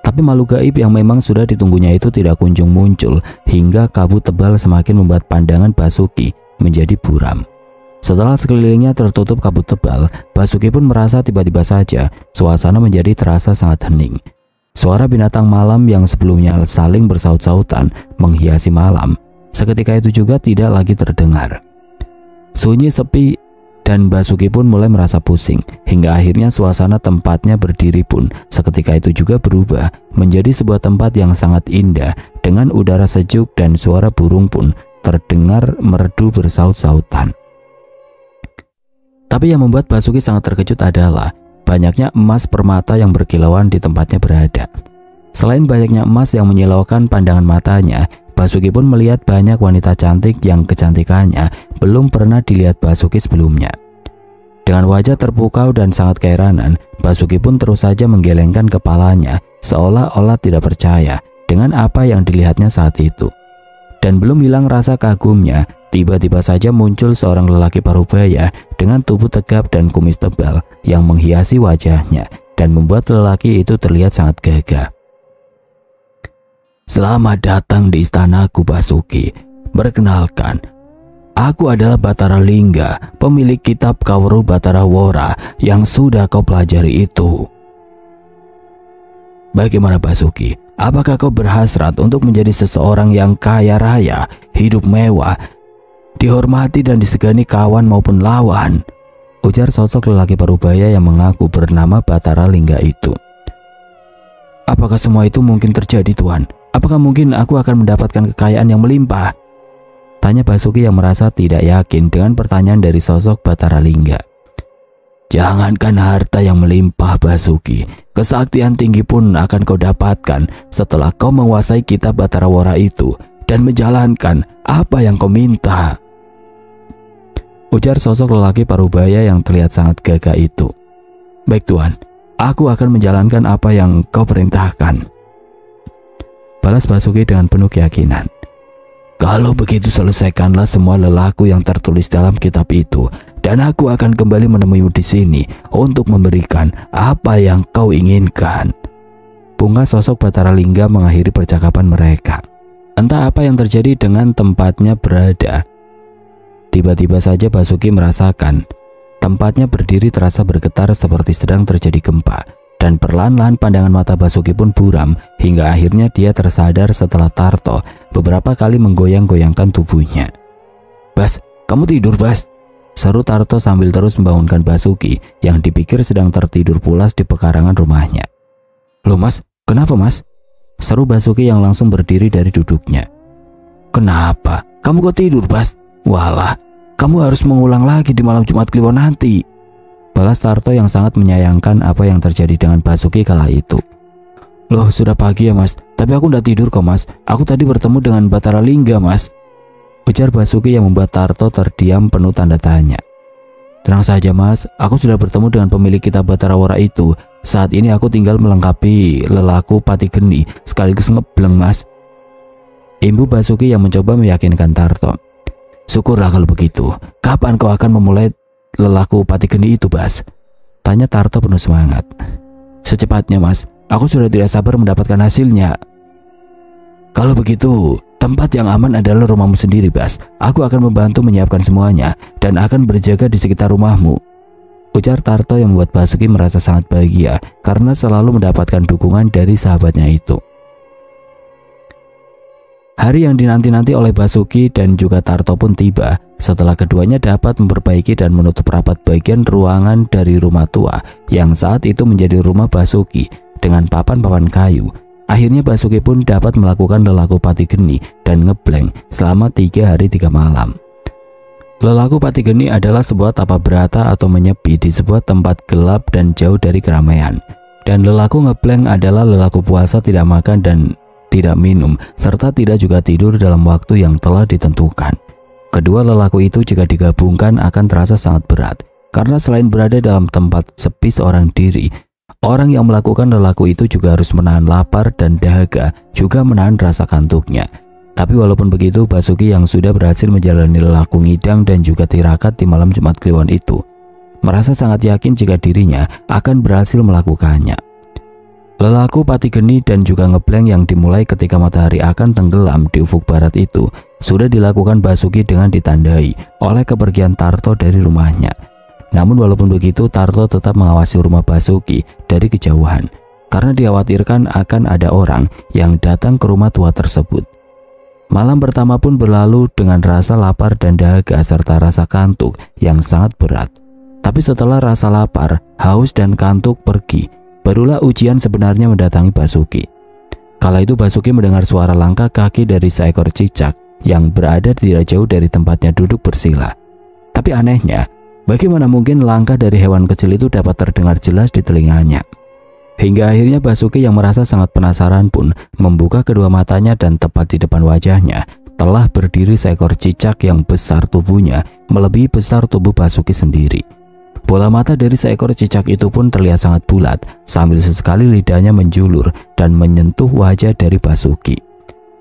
Tapi makhluk gaib yang memang sudah ditunggunya itu tidak kunjung muncul hingga kabut tebal semakin membuat pandangan Basuki menjadi buram. Setelah sekelilingnya tertutup kabut tebal, Basuki pun merasa tiba-tiba saja suasana menjadi terasa sangat hening. Suara binatang malam yang sebelumnya saling bersaut-sautan menghiasi malam, seketika itu juga tidak lagi terdengar. Sunyi sepi dan Basuki pun mulai merasa pusing, hingga akhirnya suasana tempatnya berdiri pun seketika itu juga berubah menjadi sebuah tempat yang sangat indah dengan udara sejuk dan suara burung pun terdengar merdu bersaut-sautan. Tapi yang membuat Basuki sangat terkejut adalah banyaknya emas permata yang berkilauan di tempatnya berada. Selain banyaknya emas yang menyilaukan pandangan matanya, Basuki pun melihat banyak wanita cantik yang kecantikannya belum pernah dilihat Basuki sebelumnya. Dengan wajah terpukau dan sangat keheranan, Basuki pun terus saja menggelengkan kepalanya seolah-olah tidak percaya dengan apa yang dilihatnya saat itu. Dan belum hilang rasa kagumnya, tiba-tiba saja muncul seorang lelaki parubaya dengan tubuh tegap dan kumis tebal yang menghiasi wajahnya dan membuat lelaki itu terlihat sangat gagah. Selamat datang di istanaku Basuki. Perkenalkan, aku adalah Batara Lingga, pemilik kitab Kawru Batara Wora yang sudah kau pelajari itu. Bagaimana Basuki? Apakah kau berhasrat untuk menjadi seseorang yang kaya raya, hidup mewah, dihormati dan disegani kawan maupun lawan? Ujar sosok lelaki parubaya yang mengaku bernama Batara Lingga itu. Apakah semua itu mungkin terjadi, Tuan? Apakah mungkin aku akan mendapatkan kekayaan yang melimpah? Tanya Basuki yang merasa tidak yakin dengan pertanyaan dari sosok Batara Lingga. Jangankan harta yang melimpah Basuki, kesaktian tinggi pun akan kau dapatkan setelah kau menguasai kitab Batara Wora itu dan menjalankan apa yang kau minta. Ujar sosok lelaki parubaya yang terlihat sangat gagah itu. Baik Tuan, Aku akan menjalankan apa yang kau perintahkan, balas Basuki dengan penuh keyakinan. Kalau begitu selesaikanlah semua lelaku yang tertulis dalam kitab itu, dan aku akan kembali menemuimu di sini untuk memberikan apa yang kau inginkan. Pungkas sosok Batara Lingga mengakhiri percakapan mereka. Entah apa yang terjadi dengan tempatnya berada. Tiba-tiba saja Basuki merasakan tempatnya berdiri terasa bergetar seperti sedang terjadi gempa. Dan perlahan-lahan pandangan mata Basuki pun buram hingga akhirnya dia tersadar setelah Tarto beberapa kali menggoyang-goyangkan tubuhnya. "Bas, kamu tidur, Bas?" seru Tarto sambil terus membangunkan Basuki yang dipikir sedang tertidur pulas di pekarangan rumahnya. "Loh Mas, kenapa Mas?" seru Basuki yang langsung berdiri dari duduknya. "Kenapa? Kamu kok tidur, Bas? Walah, kamu harus mengulang lagi di malam Jumat Kliwon nanti," balas Tarto yang sangat menyayangkan apa yang terjadi dengan Basuki kala itu. "Loh, sudah pagi ya Mas, tapi aku udah tidur kok Mas. Aku tadi bertemu dengan Batara Lingga Mas," ujar Basuki yang membuat Tarto terdiam penuh tanda tanya. "Tenang saja Mas, aku sudah bertemu dengan pemilik kitab Batara Wara itu. Saat ini aku tinggal melengkapi lelaku Pati Geni sekaligus ngebleng Mas," imbu Basuki yang mencoba meyakinkan Tarto. "Syukurlah kalau begitu. Kapan kau akan memulai lelaku Pati Geni itu, Bas?" tanya Tarto penuh semangat. "Secepatnya Mas, aku sudah tidak sabar mendapatkan hasilnya." "Kalau begitu, tempat yang aman adalah rumahmu sendiri, Bas. Aku akan membantu menyiapkan semuanya dan akan berjaga di sekitar rumahmu," ujar Tarto yang membuat Basuki merasa sangat bahagia karena selalu mendapatkan dukungan dari sahabatnya itu. Hari yang dinanti-nanti oleh Basuki dan juga Tarto pun tiba setelah keduanya dapat memperbaiki dan menutup rapat bagian ruangan dari rumah tua yang saat itu menjadi rumah Basuki dengan papan-papan kayu. Akhirnya Basuki pun dapat melakukan lelaku Pati Geni dan ngebleng selama 3 hari 3 malam. Lelaku Pati Geni adalah sebuah tapa berata atau menyepi di sebuah tempat gelap dan jauh dari keramaian. Dan lelaku ngebleng adalah lelaku puasa tidak makan dan tidak minum, serta tidak juga tidur dalam waktu yang telah ditentukan. Kedua lelaku itu jika digabungkan akan terasa sangat berat, karena selain berada dalam tempat sepi seorang diri, orang yang melakukan lelaku itu juga harus menahan lapar dan dahaga, juga menahan rasa kantuknya. Tapi walaupun begitu, Basuki yang sudah berhasil menjalani lelaku ngidang dan juga tirakat di malam Jumat Kliwon itu, merasa sangat yakin jika dirinya akan berhasil melakukannya. Lelaku Pati Geni dan juga ngebleng yang dimulai ketika matahari akan tenggelam di ufuk barat itu sudah dilakukan Basuki dengan ditandai oleh kepergian Tarto dari rumahnya. Namun walaupun begitu, Tarto tetap mengawasi rumah Basuki dari kejauhan karena dikhawatirkan akan ada orang yang datang ke rumah tua tersebut. Malam pertama pun berlalu dengan rasa lapar dan dahaga serta rasa kantuk yang sangat berat. Tapi setelah rasa lapar, haus dan kantuk pergi, barulah ujian sebenarnya mendatangi Basuki. Kala itu Basuki mendengar suara langkah kaki dari seekor cicak yang berada tidak jauh dari tempatnya duduk bersila. Tapi anehnya, bagaimana mungkin langkah dari hewan kecil itu dapat terdengar jelas di telinganya? Hingga akhirnya Basuki yang merasa sangat penasaran pun membuka kedua matanya dan tepat di depan wajahnya telah berdiri seekor cicak yang besar tubuhnya melebihi besar tubuh Basuki sendiri. Bola mata dari seekor cicak itu pun terlihat sangat bulat sambil sesekali lidahnya menjulur dan menyentuh wajah dari Basuki.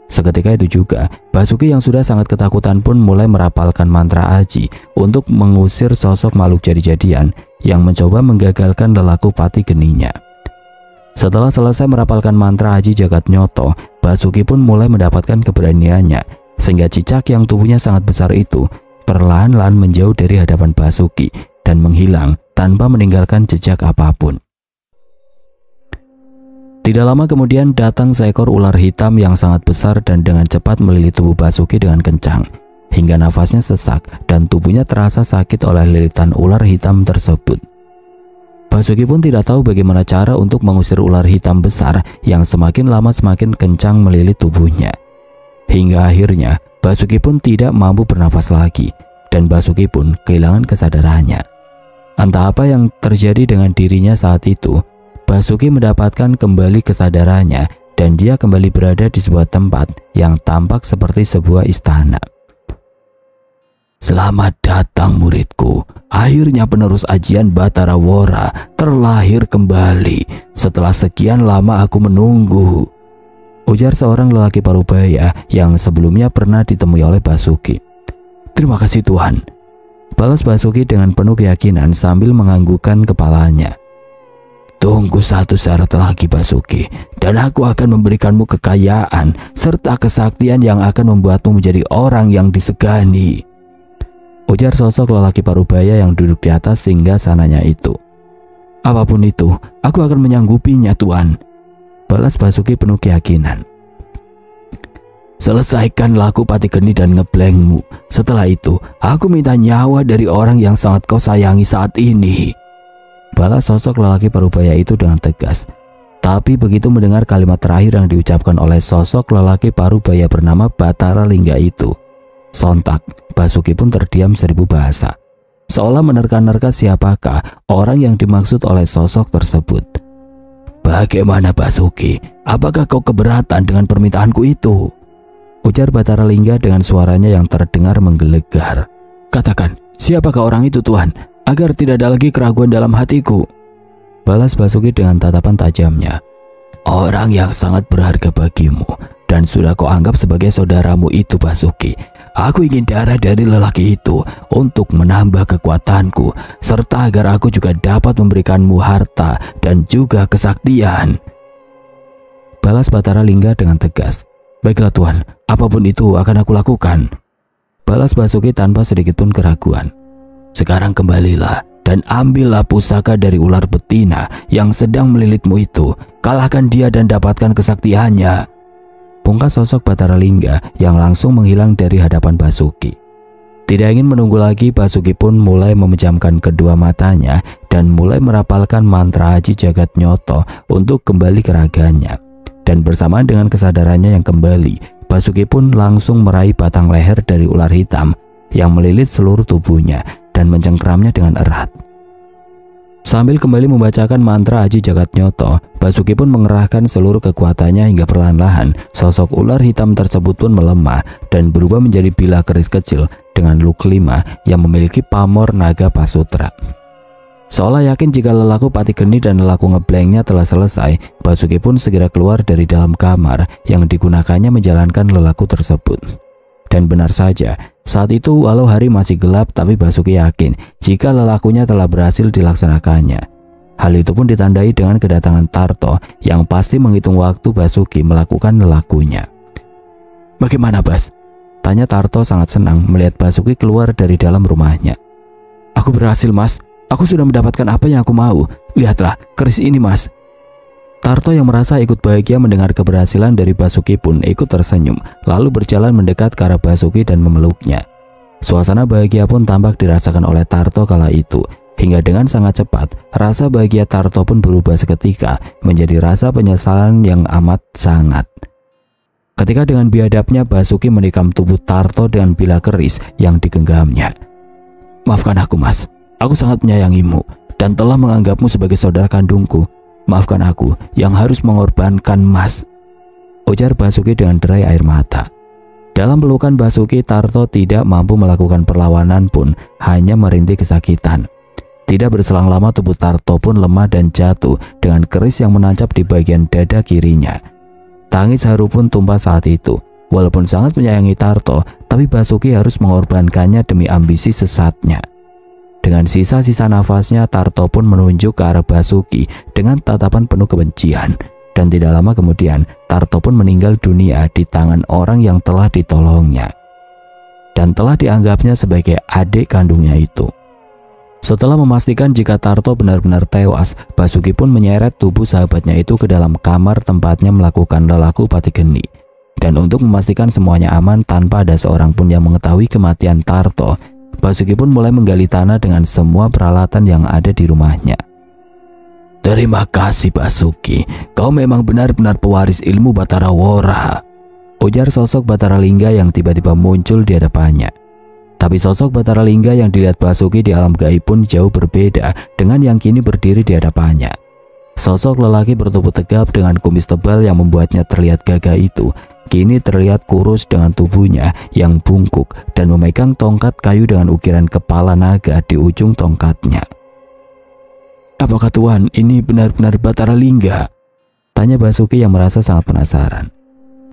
Seketika itu juga Basuki yang sudah sangat ketakutan pun mulai merapalkan mantra aji untuk mengusir sosok makhluk jadi-jadian yang mencoba menggagalkan lelaku Pati Geninya. Setelah selesai merapalkan mantra aji jagat nyoto, Basuki pun mulai mendapatkan keberaniannya sehingga cicak yang tubuhnya sangat besar itu perlahan-lahan menjauh dari hadapan Basuki dan menghilang tanpa meninggalkan jejak apapun. Tidak lama kemudian datang seekor ular hitam yang sangat besar dan dengan cepat melilit tubuh Basuki dengan kencang hingga nafasnya sesak dan tubuhnya terasa sakit oleh lilitan ular hitam tersebut. Basuki pun tidak tahu bagaimana cara untuk mengusir ular hitam besar yang semakin lama semakin kencang melilit tubuhnya. Hingga akhirnya Basuki pun tidak mampu bernafas lagi dan Basuki pun kehilangan kesadarannya. Entah apa yang terjadi dengan dirinya saat itu, Basuki mendapatkan kembali kesadarannya dan dia kembali berada di sebuah tempat yang tampak seperti sebuah istana. Selamat datang muridku. Akhirnya penerus ajian Batara Wora terlahir kembali. Setelah sekian lama aku menunggu, ujar seorang lelaki parubaya yang sebelumnya pernah ditemui oleh Basuki. Terima kasih Tuhan, balas Basuki dengan penuh keyakinan sambil menganggukkan kepalanya. Tunggu satu syarat lagi Basuki, dan aku akan memberikanmu kekayaan serta kesaktian yang akan membuatmu menjadi orang yang disegani, ujar sosok lelaki parubaya yang duduk di atas singgasananya itu. Apapun itu, aku akan menyanggupinya Tuan, balas Basuki penuh keyakinan. Selesaikan laku pati geni dan ngeblengmu. Setelah itu, aku minta nyawa dari orang yang sangat kau sayangi saat ini, balas sosok lelaki parubaya itu dengan tegas. Tapi begitu mendengar kalimat terakhir yang diucapkan oleh sosok lelaki parubaya bernama Batara Lingga itu, sontak Basuki pun terdiam 1000 bahasa, seolah menerka-nerka siapakah orang yang dimaksud oleh sosok tersebut. Bagaimana Basuki? Apakah kau keberatan dengan permintaanku itu? Ujar Batara Lingga dengan suaranya yang terdengar menggelegar. Katakan, siapakah orang itu Tuhan, agar tidak ada lagi keraguan dalam hatiku, balas Basuki dengan tatapan tajamnya. Orang yang sangat berharga bagimu dan sudah kau anggap sebagai saudaramu itu Basuki. Aku ingin darah dari lelaki itu untuk menambah kekuatanku, serta agar aku juga dapat memberikanmu harta dan juga kesaktian, balas Batara Lingga dengan tegas. Baiklah Tuhan, apapun itu akan aku lakukan, balas Basuki tanpa sedikit pun keraguan. Sekarang kembalilah dan ambillah pusaka dari ular betina yang sedang melilitmu itu. Kalahkan dia dan dapatkan kesaktiannya, pungkas sosok Batara Lingga yang langsung menghilang dari hadapan Basuki. Tidak ingin menunggu lagi, Basuki pun mulai memejamkan kedua matanya dan mulai merapalkan mantra Aji Jagat Nyoto untuk kembali ke raganya. Dan bersamaan dengan kesadarannya yang kembali, Basuki pun langsung meraih batang leher dari ular hitam yang melilit seluruh tubuhnya dan mencengkramnya dengan erat. Sambil kembali membacakan mantra Aji Jagat Nyoto, Basuki pun mengerahkan seluruh kekuatannya hingga perlahan-lahan sosok ular hitam tersebut pun melemah dan berubah menjadi bilah keris kecil dengan luk 5 yang memiliki pamor naga pasutra. Seolah yakin jika lelaku pati geni dan lelaku ngeblengnya telah selesai, Basuki pun segera keluar dari dalam kamar yang digunakannya menjalankan lelaku tersebut. Dan benar saja, saat itu walau hari masih gelap, tapi Basuki yakin jika lelakunya telah berhasil dilaksanakannya. Hal itu pun ditandai dengan kedatangan Tarto yang pasti menghitung waktu Basuki melakukan lelakunya. Bagaimana Bas? Tanya Tarto sangat senang melihat Basuki keluar dari dalam rumahnya. Aku berhasil Mas, aku sudah mendapatkan apa yang aku mau. Lihatlah keris ini Mas. Tarto yang merasa ikut bahagia mendengar keberhasilan dari Basuki pun ikut tersenyum, lalu berjalan mendekat ke arah Basuki dan memeluknya. Suasana bahagia pun tampak dirasakan oleh Tarto kala itu, hingga dengan sangat cepat, rasa bahagia Tarto pun berubah seketika menjadi rasa penyesalan yang amat sangat. Ketika dengan biadabnya Basuki menikam tubuh Tarto dengan bilah keris yang digenggamnya. Maafkan aku Mas, aku sangat menyayangimu dan telah menganggapmu sebagai saudara kandungku. Maafkan aku yang harus mengorbankan Mas, ujar Basuki dengan derai air mata. Dalam pelukan Basuki, Tarto tidak mampu melakukan perlawanan pun hanya merintih kesakitan. Tidak berselang lama tubuh Tarto pun lemah dan jatuh dengan keris yang menancap di bagian dada kirinya. Tangis haru pun tumpah saat itu. Walaupun sangat menyayangi Tarto, tapi Basuki harus mengorbankannya demi ambisi sesatnya. Dengan sisa-sisa nafasnya, Tarto pun menunjuk ke arah Basuki dengan tatapan penuh kebencian. Dan tidak lama kemudian, Tarto pun meninggal dunia di tangan orang yang telah ditolongnya dan telah dianggapnya sebagai adik kandungnya itu. Setelah memastikan jika Tarto benar-benar tewas, Basuki pun menyeret tubuh sahabatnya itu ke dalam kamar tempatnya melakukan lelaku pati geni. Dan untuk memastikan semuanya aman tanpa ada seorang pun yang mengetahui kematian Tarto, Basuki pun mulai menggali tanah dengan semua peralatan yang ada di rumahnya. Terima kasih Basuki, kau memang benar-benar pewaris ilmu Batara Wora, ujar sosok Batara Lingga yang tiba-tiba muncul di hadapannya. Tapi sosok Batara Lingga yang dilihat Basuki di alam gaib pun jauh berbeda dengan yang kini berdiri di hadapannya. Sosok lelaki bertubuh tegap dengan kumis tebal yang membuatnya terlihat gagah itu kini terlihat kurus dengan tubuhnya yang bungkuk dan memegang tongkat kayu dengan ukiran kepala naga di ujung tongkatnya. "Apakah Tuan ini benar-benar Batara Lingga?" tanya Basuki yang merasa sangat penasaran.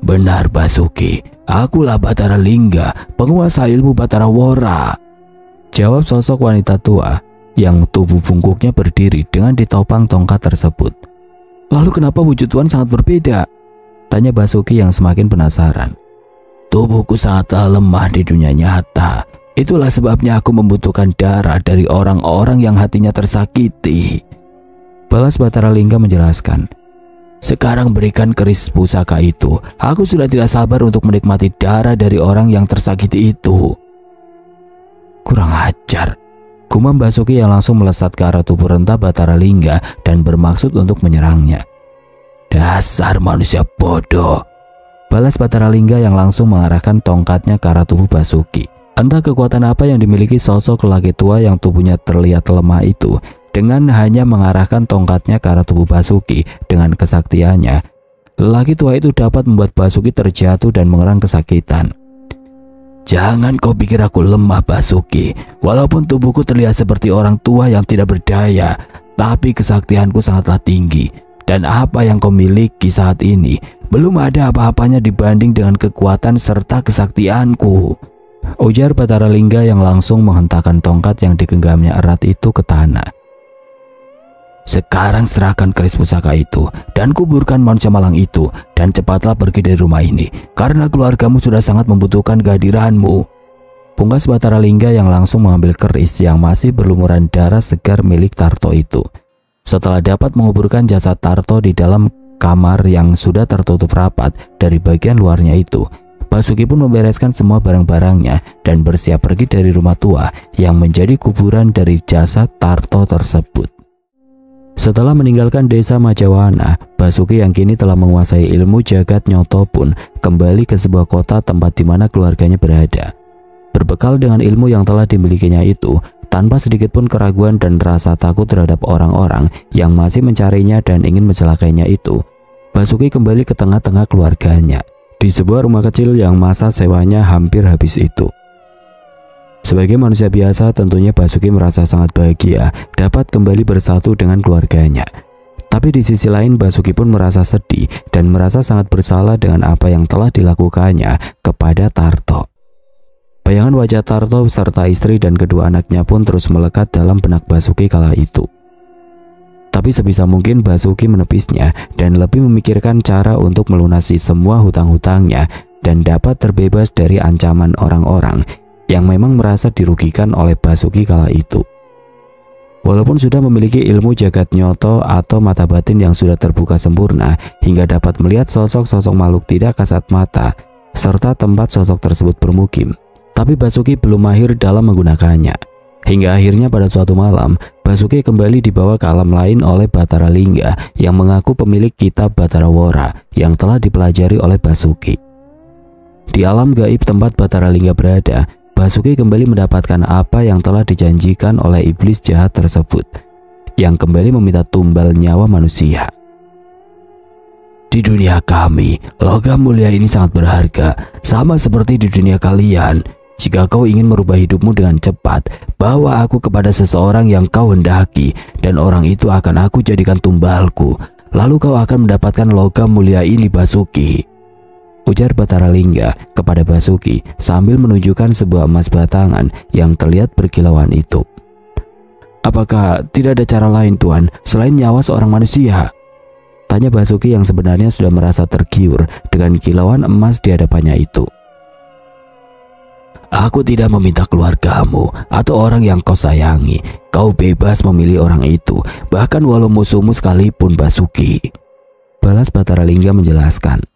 "Benar Basuki, akulah Batara Lingga, penguasa ilmu Batara Wora," jawab sosok wanita tua yang tubuh bungkuknya berdiri dengan ditopang tongkat tersebut. "Lalu kenapa wujud Tuan sangat berbeda?" tanya Basuki yang semakin penasaran. "Tubuhku sangatlah lemah di dunia nyata. Itulah sebabnya aku membutuhkan darah dari orang-orang yang hatinya tersakiti," balas Batara Lingga menjelaskan. "Sekarang berikan keris pusaka itu. Aku sudah tidak sabar untuk menikmati darah dari orang yang tersakiti itu." "Kurang ajar," gumam Basuki yang langsung melesat ke arah tubuh renta Batara Lingga dan bermaksud untuk menyerangnya. "Dasar manusia bodoh," balas Batara Lingga yang langsung mengarahkan tongkatnya ke arah tubuh Basuki. Entah kekuatan apa yang dimiliki sosok lelaki tua yang tubuhnya terlihat lemah itu. Dengan hanya mengarahkan tongkatnya ke arah tubuh Basuki dengan kesaktiannya, lelaki tua itu dapat membuat Basuki terjatuh dan mengerang kesakitan. "Jangan kau pikir aku lemah Basuki. Walaupun tubuhku terlihat seperti orang tua yang tidak berdaya, tapi kesaktianku sangatlah tinggi. Dan apa yang kau miliki saat ini belum ada apa-apanya dibanding dengan kekuatan serta kesaktianku," ujar Batara Lingga yang langsung menghentakkan tongkat yang digenggamnya erat itu ke tanah. "Sekarang serahkan keris pusaka itu dan kuburkan manusia malang itu, dan cepatlah pergi dari rumah ini karena keluargamu sudah sangat membutuhkan kehadiranmu," pungkas Batara Lingga yang langsung mengambil keris yang masih berlumuran darah segar milik Tarto itu. Setelah dapat menguburkan jasad Tarto di dalam kamar yang sudah tertutup rapat dari bagian luarnya itu, Basuki pun membereskan semua barang-barangnya dan bersiap pergi dari rumah tua yang menjadi kuburan dari jasad Tarto tersebut. Setelah meninggalkan desa Majawana, Basuki yang kini telah menguasai ilmu jagat nyoto pun kembali ke sebuah kota tempat di mana keluarganya berada. Berbekal dengan ilmu yang telah dimilikinya itu, tanpa sedikit pun keraguan dan rasa takut terhadap orang-orang yang masih mencarinya dan ingin mencelakainya itu, Basuki kembali ke tengah-tengah keluarganya di sebuah rumah kecil yang masa sewanya hampir habis itu. Sebagai manusia biasa, tentunya Basuki merasa sangat bahagia dapat kembali bersatu dengan keluarganya. Tapi di sisi lain, Basuki pun merasa sedih dan merasa sangat bersalah dengan apa yang telah dilakukannya kepada Tarto. Bayangan wajah Tarto serta istri dan kedua anaknya pun terus melekat dalam benak Basuki kala itu. Tapi sebisa mungkin Basuki menepisnya dan lebih memikirkan cara untuk melunasi semua hutang-hutangnya dan dapat terbebas dari ancaman orang-orang yang memang merasa dirugikan oleh Basuki kala itu. Walaupun sudah memiliki ilmu jagat nyoto atau mata batin yang sudah terbuka sempurna hingga dapat melihat sosok-sosok makhluk tidak kasat mata serta tempat sosok tersebut bermukim, tapi Basuki belum mahir dalam menggunakannya. Hingga akhirnya pada suatu malam, Basuki kembali dibawa ke alam lain oleh Batara Lingga yang mengaku pemilik kitab Batara Wora yang telah dipelajari oleh Basuki. Di alam gaib tempat Batara Lingga berada, Basuki kembali mendapatkan apa yang telah dijanjikan oleh iblis jahat tersebut, yang kembali meminta tumbal nyawa manusia. "Di dunia kami, logam mulia ini sangat berharga, sama seperti di dunia kalian. Jika kau ingin merubah hidupmu dengan cepat, bawa aku kepada seseorang yang kau hendaki, dan orang itu akan aku jadikan tumbalku. Lalu kau akan mendapatkan logam mulia ini Basuki," ujar Batara Lingga kepada Basuki sambil menunjukkan sebuah emas batangan yang terlihat berkilauan itu. "Apakah tidak ada cara lain Tuan selain nyawa seorang manusia?" tanya Basuki yang sebenarnya sudah merasa tergiur dengan kilauan emas di hadapannya itu. "Aku tidak meminta keluargamu atau orang yang kau sayangi. Kau bebas memilih orang itu, bahkan walau musuhmu sekalipun Basuki," balas Batara Lingga menjelaskan.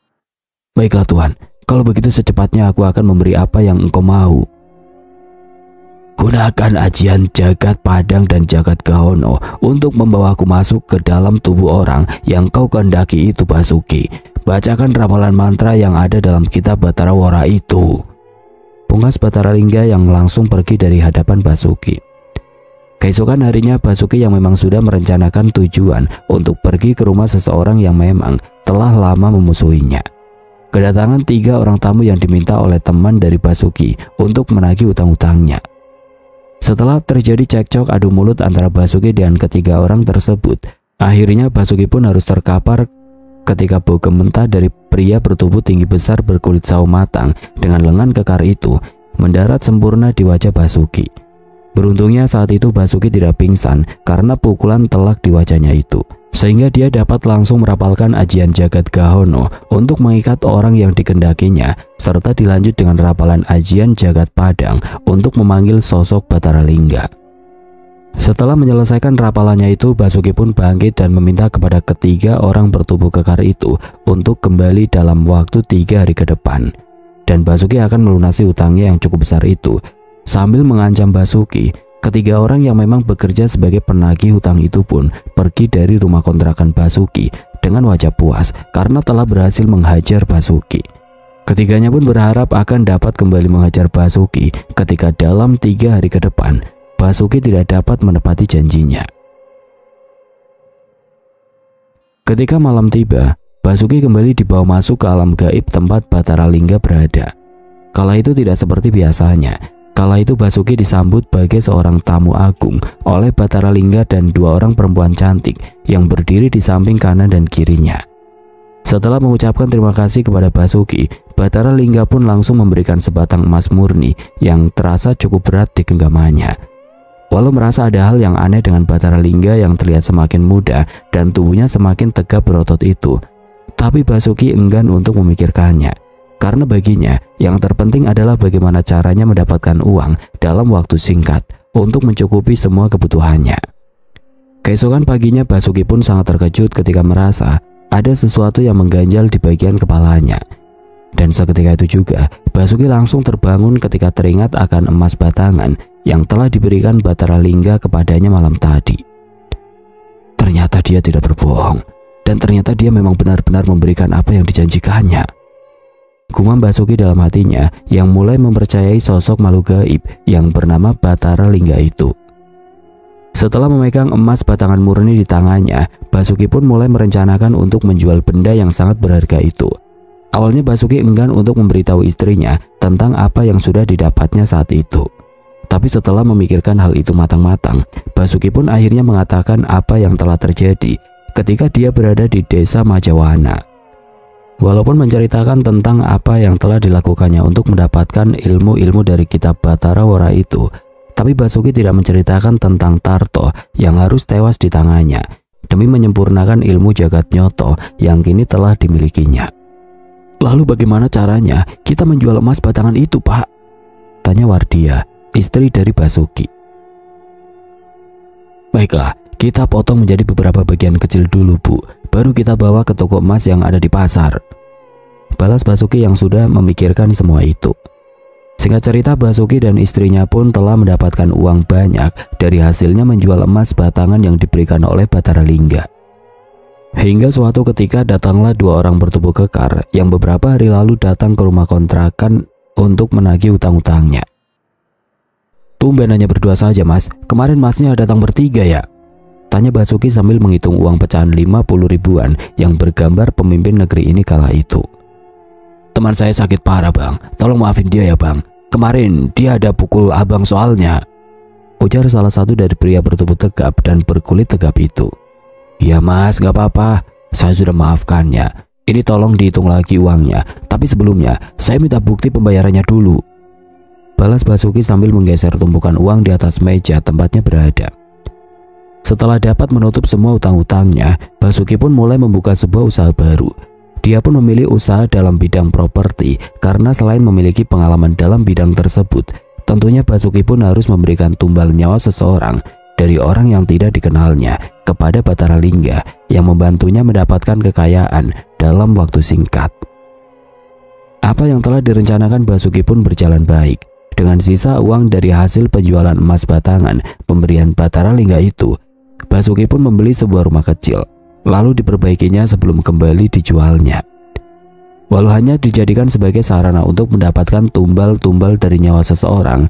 "Baiklah Tuan, kalau begitu secepatnya aku akan memberi apa yang engkau mau." "Gunakan ajian jagat padang dan jagat gaono untuk membawaku masuk ke dalam tubuh orang yang kau kehendaki itu Basuki. Bacakan ramalan mantra yang ada dalam kitab Batara Wora itu," pungkas Batara Lingga yang langsung pergi dari hadapan Basuki. Keesokan harinya, Basuki yang memang sudah merencanakan tujuan untuk pergi ke rumah seseorang yang memang telah lama memusuhinya. kedatangan 3 orang tamu yang diminta oleh teman dari Basuki untuk menagih utang-utangnya. Setelah terjadi cekcok adu mulut antara Basuki dan ketiga orang tersebut, akhirnya Basuki pun harus terkapar ketika bau mentah dari pria bertubuh tinggi besar berkulit sawo matang dengan lengan kekar itu mendarat sempurna di wajah Basuki. Beruntungnya saat itu Basuki tidak pingsan karena pukulan telak di wajahnya itu, sehingga dia dapat langsung merapalkan ajian Jagat Gahono untuk mengikat orang yang dikendakinya, serta dilanjut dengan rapalan ajian Jagat Padang untuk memanggil sosok Batara Lingga. Setelah menyelesaikan rapalannya itu, Basuki pun bangkit dan meminta kepada ketiga orang bertubuh kekar itu untuk kembali dalam waktu 3 hari ke depan. Dan Basuki akan melunasi utangnya yang cukup besar itu. Sambil mengancam Basuki, ketiga orang yang memang bekerja sebagai penagih hutang itu pun pergi dari rumah kontrakan Basuki dengan wajah puas karena telah berhasil menghajar Basuki. Ketiganya pun berharap akan dapat kembali menghajar Basuki ketika dalam 3 hari ke depan Basuki tidak dapat menepati janjinya. Ketika malam tiba, Basuki kembali dibawa masuk ke alam gaib tempat Batara Lingga berada. Kala itu tidak seperti biasanya. Kala itu Basuki disambut sebagai seorang tamu agung oleh Batara Lingga dan 2 orang perempuan cantik yang berdiri di samping kanan dan kirinya. Setelah mengucapkan terima kasih kepada Basuki, Batara Lingga pun langsung memberikan sebatang emas murni yang terasa cukup berat di genggamannya. Walau merasa ada hal yang aneh dengan Batara Lingga yang terlihat semakin muda dan tubuhnya semakin tegap berotot itu, tapi Basuki enggan untuk memikirkannya. Karena baginya, yang terpenting adalah bagaimana caranya mendapatkan uang dalam waktu singkat untuk mencukupi semua kebutuhannya. Keesokan paginya Basuki pun sangat terkejut ketika merasa ada sesuatu yang mengganjal di bagian kepalanya. Dan seketika itu juga, Basuki langsung terbangun ketika teringat akan emas batangan yang telah diberikan Batara Lingga kepadanya malam tadi. Ternyata dia tidak berbohong, dan ternyata dia memang benar-benar memberikan apa yang dijanjikannya. Gumam Basuki dalam hatinya yang mulai mempercayai sosok makhluk gaib yang bernama Batara Lingga itu. Setelah memegang emas batangan murni di tangannya, Basuki pun mulai merencanakan untuk menjual benda yang sangat berharga itu. Awalnya Basuki enggan untuk memberitahu istrinya tentang apa yang sudah didapatnya saat itu. Tapi setelah memikirkan hal itu matang-matang, Basuki pun akhirnya mengatakan apa yang telah terjadi ketika dia berada di desa Majawana. Walaupun menceritakan tentang apa yang telah dilakukannya untuk mendapatkan ilmu-ilmu dari kitab Batara Wara itu, tapi Basuki tidak menceritakan tentang Tarto yang harus tewas di tangannya demi menyempurnakan ilmu Jagat Nyoto yang kini telah dimilikinya. Lalu bagaimana caranya kita menjual emas batangan itu, Pak? Tanya Wardia, istri dari Basuki. Baiklah, kita potong menjadi beberapa bagian kecil dulu, Bu. Baru kita bawa ke toko emas yang ada di pasar. Balas Basuki yang sudah memikirkan semua itu. Singkat cerita, Basuki dan istrinya pun telah mendapatkan uang banyak dari hasilnya menjual emas batangan yang diberikan oleh Batara Lingga. Hingga suatu ketika datanglah 2 orang bertubuh kekar yang beberapa hari lalu datang ke rumah kontrakan untuk menagih utang-utangnya. Tumben hanya berdua saja, Mas. Kemarin Masnya datang bertiga ya? Tanya Basuki sambil menghitung uang pecahan 50 ribuan yang bergambar pemimpin negeri ini kala itu. Teman saya sakit parah, Bang. Tolong maafin dia ya, Bang. Kemarin dia ada pukul abang soalnya. Ujar salah satu dari pria bertubuh tegap dan berkulit tegap itu. Ya Mas, gak apa-apa. Saya sudah maafkannya. Ini tolong dihitung lagi uangnya. Tapi sebelumnya, saya minta bukti pembayarannya dulu. Balas Basuki sambil menggeser tumpukan uang di atas meja tempatnya berada. Setelah dapat menutup semua utang-utangnya, Basuki pun mulai membuka sebuah usaha baru. Dia pun memilih usaha dalam bidang properti karena selain memiliki pengalaman dalam bidang tersebut, tentunya Basuki pun harus memberikan tumbal nyawa seseorang dari orang yang tidak dikenalnya kepada Batara Lingga yang membantunya mendapatkan kekayaan dalam waktu singkat. Apa yang telah direncanakan Basuki pun berjalan baik. Dengan sisa uang dari hasil penjualan emas batangan pemberian Batara Lingga itu, Basuki pun membeli sebuah rumah kecil, lalu diperbaikinya sebelum kembali dijualnya. Walau hanya dijadikan sebagai sarana untuk mendapatkan tumbal-tumbal dari nyawa seseorang,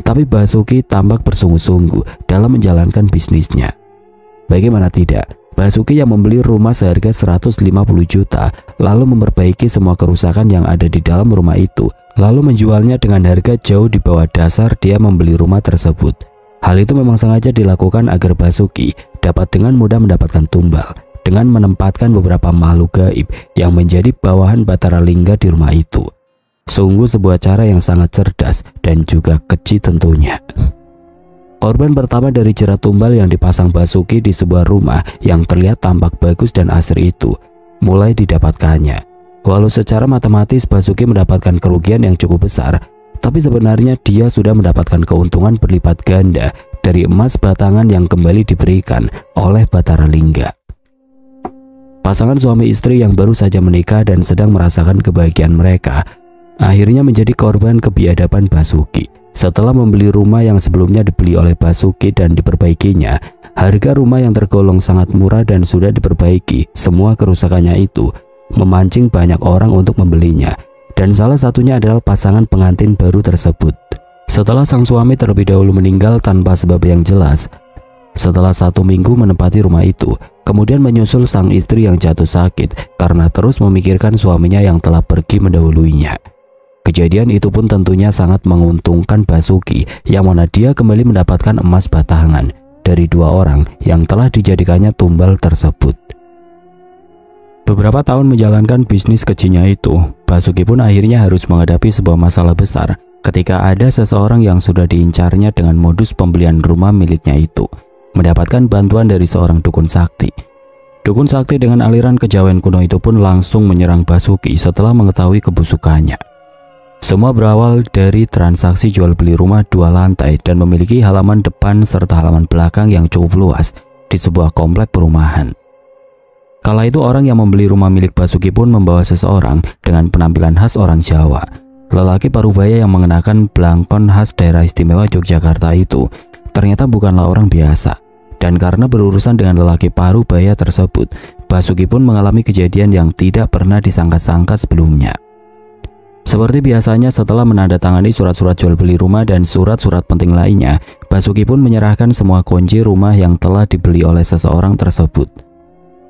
tapi Basuki tampak bersungguh-sungguh dalam menjalankan bisnisnya. Bagaimana tidak, Basuki yang membeli rumah seharga 150 juta lalu memperbaiki semua kerusakan yang ada di dalam rumah itu, lalu menjualnya dengan harga jauh di bawah dasar dia membeli rumah tersebut. Hal itu memang sengaja dilakukan agar Basuki dapat dengan mudah mendapatkan tumbal dengan menempatkan beberapa makhluk gaib yang menjadi bawahan Batara Lingga di rumah itu. Sungguh sebuah cara yang sangat cerdas dan juga keji tentunya. Korban pertama dari jerat tumbal yang dipasang Basuki di sebuah rumah yang terlihat tampak bagus dan asri itu mulai didapatkannya. Walau secara matematis Basuki mendapatkan kerugian yang cukup besar, tapi sebenarnya dia sudah mendapatkan keuntungan berlipat ganda dari emas batangan yang kembali diberikan oleh Batara Lingga. Pasangan suami istri yang baru saja menikah dan sedang merasakan kebahagiaan mereka akhirnya menjadi korban kebiadaban Basuki. Setelah membeli rumah yang sebelumnya dibeli oleh Basuki dan diperbaikinya, harga rumah yang tergolong sangat murah dan sudah diperbaiki semua kerusakannya itu memancing banyak orang untuk membelinya, dan salah satunya adalah pasangan pengantin baru tersebut. Setelah sang suami terlebih dahulu meninggal tanpa sebab yang jelas, setelah 1 minggu menempati rumah itu, kemudian menyusul sang istri yang jatuh sakit karena terus memikirkan suaminya yang telah pergi mendahuluinya. Kejadian itu pun tentunya sangat menguntungkan Basuki, yang mana dia kembali mendapatkan emas batangan dari 2 orang yang telah dijadikannya tumbal tersebut. Beberapa tahun menjalankan bisnis kejinya itu, Basuki pun akhirnya harus menghadapi sebuah masalah besar ketika ada seseorang yang sudah diincarnya dengan modus pembelian rumah miliknya itu, mendapatkan bantuan dari seorang dukun sakti. Dukun sakti dengan aliran kejawen kuno itu pun langsung menyerang Basuki setelah mengetahui kebusukannya. Semua berawal dari transaksi jual beli rumah 2 lantai dan memiliki halaman depan serta halaman belakang yang cukup luas di sebuah komplek perumahan. Kala itu orang yang membeli rumah milik Basuki pun membawa seseorang dengan penampilan khas orang Jawa. Lelaki parubaya yang mengenakan blangkon khas daerah istimewa Yogyakarta itu ternyata bukanlah orang biasa. Dan karena berurusan dengan lelaki parubaya tersebut, Basuki pun mengalami kejadian yang tidak pernah disangka-sangka sebelumnya. Seperti biasanya, setelah menandatangani surat-surat jual beli rumah dan surat-surat penting lainnya, Basuki pun menyerahkan semua kunci rumah yang telah dibeli oleh seseorang tersebut.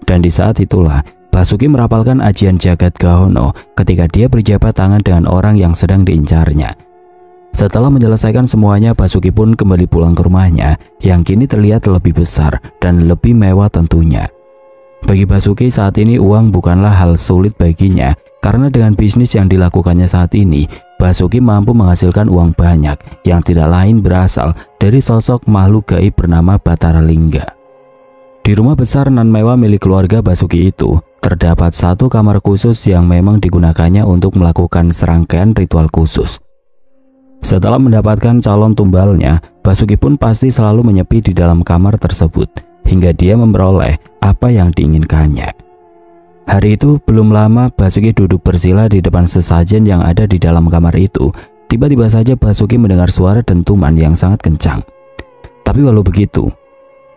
Dan di saat itulah Basuki merapalkan ajian Jagat Gahono ketika dia berjabat tangan dengan orang yang sedang diincarnya. Setelah menyelesaikan semuanya, Basuki pun kembali pulang ke rumahnya yang kini terlihat lebih besar dan lebih mewah tentunya. Bagi Basuki saat ini uang bukanlah hal sulit baginya, karena dengan bisnis yang dilakukannya saat ini, Basuki mampu menghasilkan uang banyak yang tidak lain berasal dari sosok makhluk gaib bernama Batara Lingga. Di rumah besar nan mewah milik keluarga Basuki itu, terdapat 1 kamar khusus yang memang digunakannya untuk melakukan serangkaian ritual khusus. Setelah mendapatkan calon tumbalnya, Basuki pun pasti selalu menyepi di dalam kamar tersebut hingga dia memperoleh apa yang diinginkannya. Hari itu belum lama Basuki duduk bersila di depan sesajen yang ada di dalam kamar itu. Tiba-tiba saja Basuki mendengar suara dentuman yang sangat kencang. Tapi walau begitu,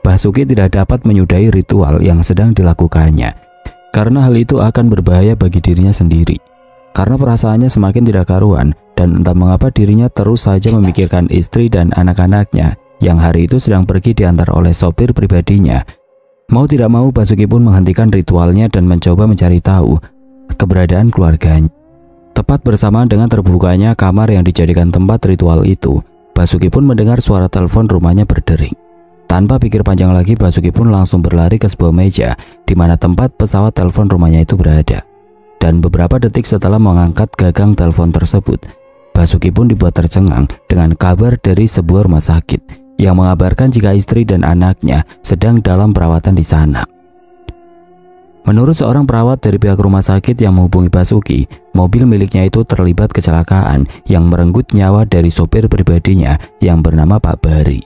Basuki tidak dapat menyudahi ritual yang sedang dilakukannya, karena hal itu akan berbahaya bagi dirinya sendiri. Karena perasaannya semakin tidak karuan, dan entah mengapa dirinya terus saja memikirkan istri dan anak-anaknya yang hari itu sedang pergi diantar oleh sopir pribadinya. Mau tidak mau, Basuki pun menghentikan ritualnya dan mencoba mencari tahu keberadaan keluarganya. Tepat bersamaan dengan terbukanya kamar yang dijadikan tempat ritual itu, Basuki pun mendengar suara telepon rumahnya berdering. Tanpa pikir panjang lagi, Basuki pun langsung berlari ke sebuah meja di mana tempat pesawat telepon rumahnya itu berada. Dan beberapa detik setelah mengangkat gagang telepon tersebut, Basuki pun dibuat tercengang dengan kabar dari sebuah rumah sakit yang mengabarkan jika istri dan anaknya sedang dalam perawatan di sana. Menurut seorang perawat dari pihak rumah sakit yang menghubungi Basuki, mobil miliknya itu terlibat kecelakaan yang merenggut nyawa dari sopir pribadinya yang bernama Pak Bari.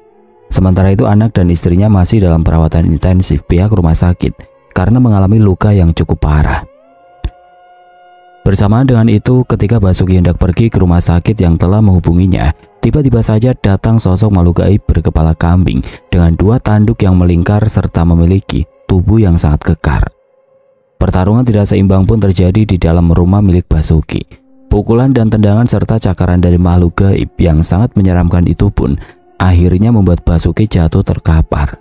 Sementara itu anak dan istrinya masih dalam perawatan intensif pihak rumah sakit karena mengalami luka yang cukup parah. Bersamaan dengan itu, ketika Basuki hendak pergi ke rumah sakit yang telah menghubunginya, tiba-tiba saja datang sosok makhluk gaib berkepala kambing dengan 2 tanduk yang melingkar serta memiliki tubuh yang sangat kekar. Pertarungan tidak seimbang pun terjadi di dalam rumah milik Basuki. Pukulan dan tendangan serta cakaran dari makhluk gaib yang sangat menyeramkan itu pun akhirnya membuat Basuki jatuh terkapar.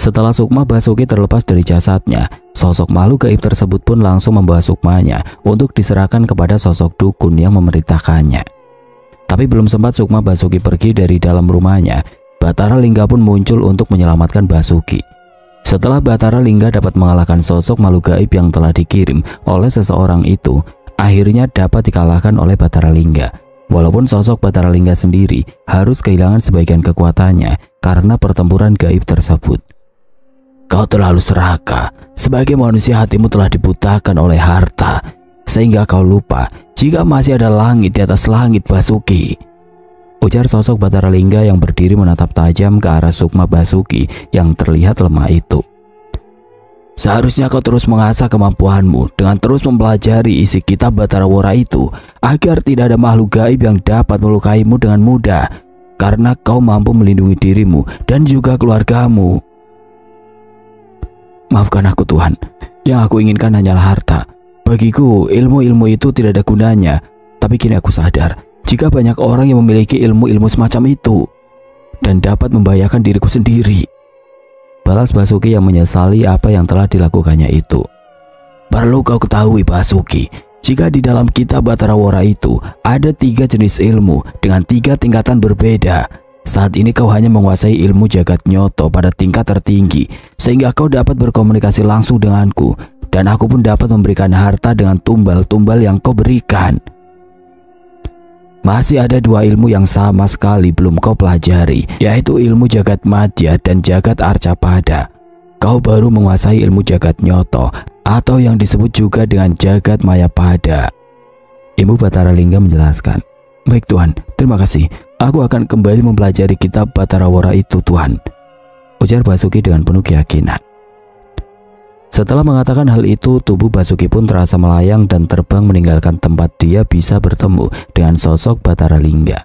Setelah sukma Basuki terlepas dari jasadnya, sosok makhluk gaib tersebut pun langsung membawa sukmanya untuk diserahkan kepada sosok dukun yang memerintahkannya. Tapi belum sempat sukma Basuki pergi dari dalam rumahnya, Batara Lingga pun muncul untuk menyelamatkan Basuki. Setelah Batara Lingga dapat mengalahkan sosok makhluk gaib yang telah dikirim oleh seseorang itu, akhirnya dapat dikalahkan oleh Batara Lingga. Walaupun sosok Batara Lingga sendiri harus kehilangan sebagian kekuatannya karena pertempuran gaib tersebut. Kau terlalu serakah. Sebagai manusia hatimu telah dibutakan oleh harta, sehingga kau lupa jika masih ada langit di atas langit, Basuki. Ujar sosok Batara Lingga yang berdiri menatap tajam ke arah sukma Basuki yang terlihat lemah itu. Seharusnya kau terus mengasah kemampuanmu dengan terus mempelajari isi kitab Batara Wora itu, agar tidak ada makhluk gaib yang dapat melukaimu dengan mudah, karena kau mampu melindungi dirimu dan juga keluargamu. Maafkan aku Tuhan, yang aku inginkan hanyalah harta. Bagiku ilmu-ilmu itu tidak ada gunanya, tapi kini aku sadar jika banyak orang yang memiliki ilmu-ilmu semacam itu dan dapat membahayakan diriku sendiri. Balas Basuki yang menyesali apa yang telah dilakukannya itu. Perlu kau ketahui Basuki, jika di dalam kitab Batara Wora itu ada 3 jenis ilmu dengan 3 tingkatan berbeda. Saat ini kau hanya menguasai ilmu jagat nyoto pada tingkat tertinggi, sehingga kau dapat berkomunikasi langsung denganku, dan aku pun dapat memberikan harta dengan tumbal-tumbal yang kau berikan. Masih ada 2 ilmu yang sama sekali belum kau pelajari, yaitu ilmu jagat madya dan jagat arcapada. Kau baru menguasai ilmu jagat nyoto, atau yang disebut juga dengan jagat mayapada. Ibu Batara Lingga menjelaskan. Baik Tuhan, terima kasih. Aku akan kembali mempelajari kitab Batara Wora itu Tuhan, ujar Basuki dengan penuh keyakinan. Setelah mengatakan hal itu, tubuh Basuki pun terasa melayang dan terbang meninggalkan tempat dia bisa bertemu dengan sosok Batara Lingga.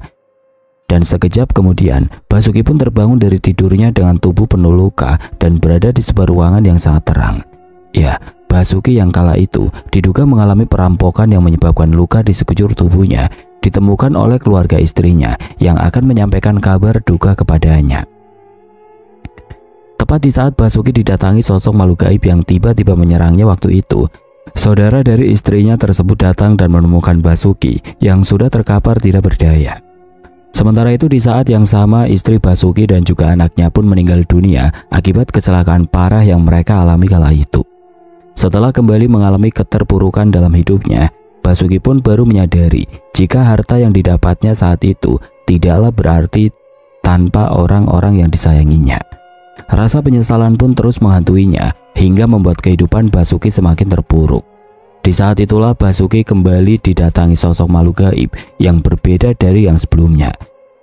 Dan sekejap kemudian, Basuki pun terbangun dari tidurnya dengan tubuh penuh luka dan berada di sebuah ruangan yang sangat terang. Ya, Basuki yang kala itu diduga mengalami perampokan yang menyebabkan luka di sekujur tubuhnya ditemukan oleh keluarga istrinya yang akan menyampaikan kabar duka kepadanya. Tepat di saat Basuki didatangi sosok makhluk gaib yang tiba-tiba menyerangnya waktu itu, saudara dari istrinya tersebut datang dan menemukan Basuki yang sudah terkapar tidak berdaya. Sementara itu di saat yang sama istri Basuki dan juga anaknya pun meninggal dunia akibat kecelakaan parah yang mereka alami kala itu. Setelah kembali mengalami keterpurukan dalam hidupnya, Basuki pun baru menyadari jika harta yang didapatnya saat itu tidaklah berarti tanpa orang-orang yang disayanginya. Rasa penyesalan pun terus menghantuinya hingga membuat kehidupan Basuki semakin terpuruk. Di saat itulah Basuki kembali didatangi sosok makhluk gaib yang berbeda dari yang sebelumnya.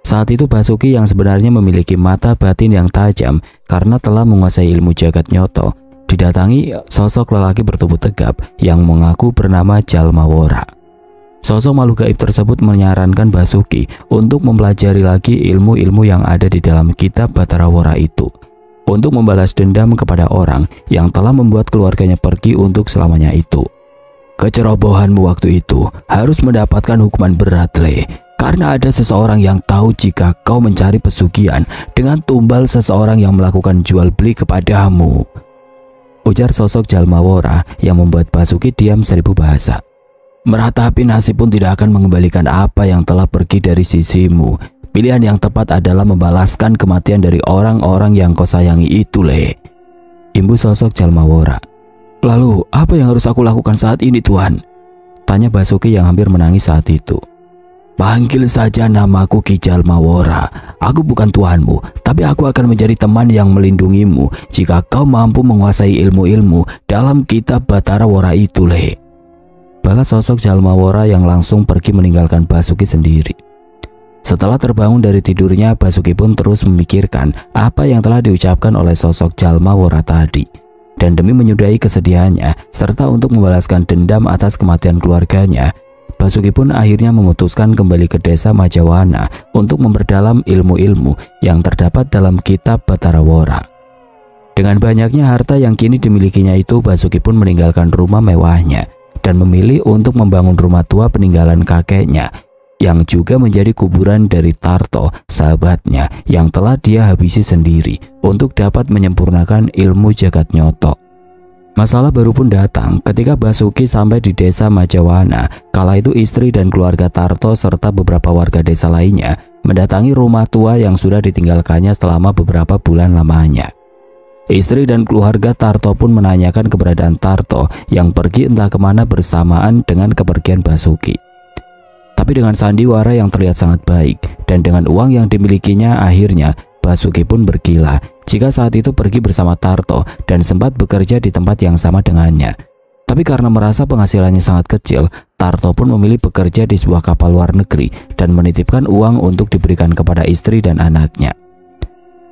Saat itu Basuki yang sebenarnya memiliki mata batin yang tajam karena telah menguasai ilmu jagat nyoto, didatangi sosok lelaki bertubuh tegap yang mengaku bernama Jalma Wora. Sosok makhluk gaib tersebut menyarankan Basuki untuk mempelajari lagi ilmu-ilmu yang ada di dalam kitab Batara Wora itu, untuk membalas dendam kepada orang yang telah membuat keluarganya pergi untuk selamanya itu. Kecerobohanmu waktu itu harus mendapatkan hukuman berat, Le, karena ada seseorang yang tahu jika kau mencari pesugihan dengan tumbal seseorang yang melakukan jual beli kepadamu, ujar sosok Jalma Wora yang membuat Basuki diam 1000 bahasa. Meratapi nasib pun tidak akan mengembalikan apa yang telah pergi dari sisimu. Pilihan yang tepat adalah membalaskan kematian dari orang-orang yang kau sayangi itu, Le, imbu sosok Jalma Wora. Lalu apa yang harus aku lakukan saat ini Tuhan? Tanya Basuki yang hampir menangis saat itu. Panggil saja namaku Ki Jalma Wora. Aku bukan tuanmu, tapi aku akan menjadi teman yang melindungimu jika kau mampu menguasai ilmu-ilmu dalam kitab Batara Wora itu, Le. Balas sosok Jalma Wora yang langsung pergi meninggalkan Basuki sendiri. Setelah terbangun dari tidurnya, Basuki pun terus memikirkan apa yang telah diucapkan oleh sosok Jalma Wora tadi. Dan demi menyudahi kesedihannya serta untuk membalaskan dendam atas kematian keluarganya, Basuki pun akhirnya memutuskan kembali ke desa Majawana untuk memperdalam ilmu-ilmu yang terdapat dalam kitab Batara Wora. Dengan banyaknya harta yang kini dimilikinya itu, Basuki pun meninggalkan rumah mewahnya dan memilih untuk membangun rumah tua peninggalan kakeknya yang juga menjadi kuburan dari Tarto, sahabatnya yang telah dia habisi sendiri untuk dapat menyempurnakan ilmu jagat nyoto. Masalah baru pun datang ketika Basuki sampai di desa Majawana. Kala itu istri dan keluarga Tarto serta beberapa warga desa lainnya mendatangi rumah tua yang sudah ditinggalkannya selama beberapa bulan lamanya. Istri dan keluarga Tarto pun menanyakan keberadaan Tarto yang pergi entah kemana bersamaan dengan kepergian Basuki. Tapi dengan sandiwara yang terlihat sangat baik dan dengan uang yang dimilikinya, akhirnya Basuki pun bergila jika saat itu pergi bersama Tarto dan sempat bekerja di tempat yang sama dengannya. Tapi karena merasa penghasilannya sangat kecil, Tarto pun memilih bekerja di sebuah kapal luar negeri dan menitipkan uang untuk diberikan kepada istri dan anaknya.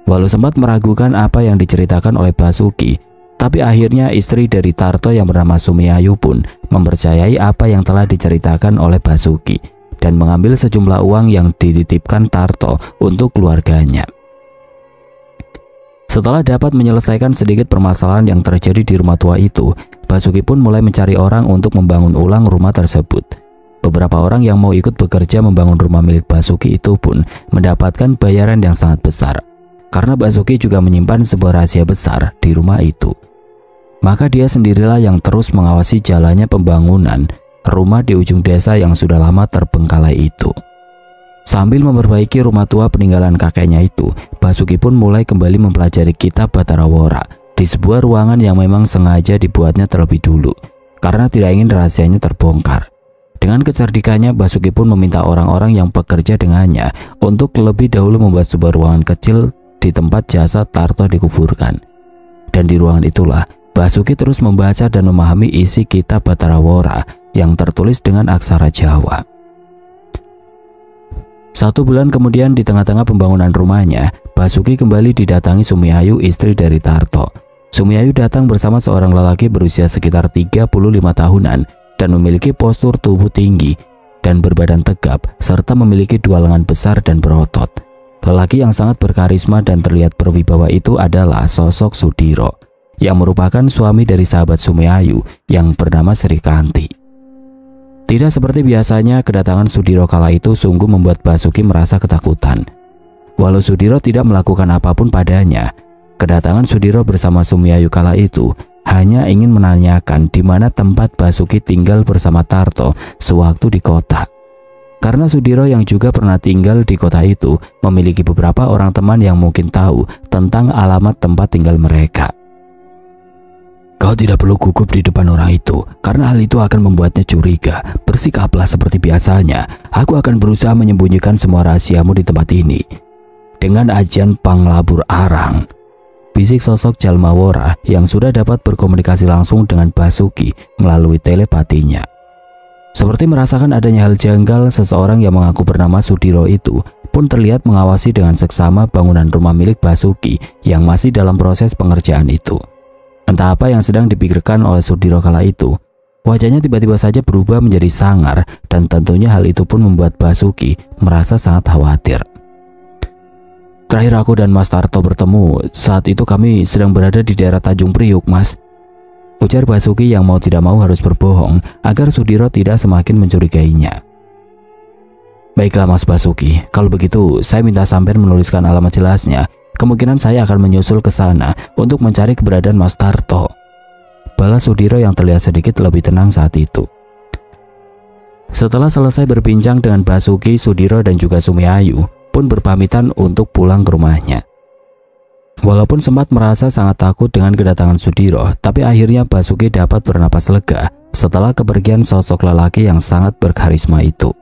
Walau sempat meragukan apa yang diceritakan oleh Basuki, tapi akhirnya istri dari Tarto yang bernama Sumiayu pun mempercayai apa yang telah diceritakan oleh Basuki dan mengambil sejumlah uang yang dititipkan Tarto untuk keluarganya. Setelah dapat menyelesaikan sedikit permasalahan yang terjadi di rumah tua itu, Basuki pun mulai mencari orang untuk membangun ulang rumah tersebut. Beberapa orang yang mau ikut bekerja membangun rumah milik Basuki itu pun mendapatkan bayaran yang sangat besar, karena Basuki juga menyimpan sebuah rahasia besar di rumah itu. Maka dia sendirilah yang terus mengawasi jalannya pembangunan rumah di ujung desa yang sudah lama terbengkalai itu. Sambil memperbaiki rumah tua peninggalan kakeknya itu, Basuki pun mulai kembali mempelajari kitab Batara Wora di sebuah ruangan yang memang sengaja dibuatnya terlebih dulu karena tidak ingin rahasianya terbongkar. Dengan kecerdikannya, Basuki pun meminta orang-orang yang bekerja dengannya untuk lebih dahulu membuat sebuah ruangan kecil di tempat jasad Tarto dikuburkan. Dan di ruangan itulah Basuki terus membaca dan memahami isi kitab Batara Wora yang tertulis dengan aksara Jawa. 1 bulan kemudian, di tengah-tengah pembangunan rumahnya, Basuki kembali didatangi Sumiayu, istri dari Tarto. Sumiayu datang bersama seorang lelaki berusia sekitar 35 tahunan dan memiliki postur tubuh tinggi dan berbadan tegap serta memiliki 2 lengan besar dan berotot. Lelaki yang sangat berkarisma dan terlihat berwibawa itu adalah sosok Sudiro, yang merupakan suami dari sahabat Sumiayu yang bernama Srikanti. Tidak seperti biasanya, kedatangan Sudiro kala itu sungguh membuat Basuki merasa ketakutan. Walau Sudiro tidak melakukan apapun padanya, kedatangan Sudiro bersama Sumiayu kala itu hanya ingin menanyakan di mana tempat Basuki tinggal bersama Tarto sewaktu di kota. Karena Sudiro yang juga pernah tinggal di kota itu memiliki beberapa orang teman yang mungkin tahu tentang alamat tempat tinggal mereka. Kau tidak perlu gugup di depan orang itu, karena hal itu akan membuatnya curiga. Bersikaplah seperti biasanya. Aku akan berusaha menyembunyikan semua rahasiamu di tempat ini dengan ajian panglabur arang, bisik sosok Jalma Wora yang sudah dapat berkomunikasi langsung dengan Basuki melalui telepatinya. Seperti merasakan adanya hal janggal, seseorang yang mengaku bernama Sudiro itu pun terlihat mengawasi dengan seksama bangunan rumah milik Basuki yang masih dalam proses pengerjaan itu. Entah apa yang sedang dipikirkan oleh Sudiro kala itu, wajahnya tiba-tiba saja berubah menjadi sangar dan tentunya hal itu pun membuat Basuki merasa sangat khawatir. Terakhir aku dan Mas Tarto bertemu, saat itu kami sedang berada di daerah Tanjung Priuk, Mas. Ujar Basuki yang mau tidak mau harus berbohong agar Sudiro tidak semakin mencurigainya. Baiklah Mas Basuki, kalau begitu saya minta sampean menuliskan alamat jelasnya. Kemungkinan saya akan menyusul ke sana untuk mencari keberadaan Mas Tarto. Balas Sudiro yang terlihat sedikit lebih tenang saat itu. Setelah selesai berbincang dengan Basuki, Sudiro dan juga Sumiayu pun berpamitan untuk pulang ke rumahnya. Walaupun sempat merasa sangat takut dengan kedatangan Sudiro, tapi akhirnya Basuki dapat bernapas lega setelah kepergian sosok lelaki yang sangat berkarisma itu.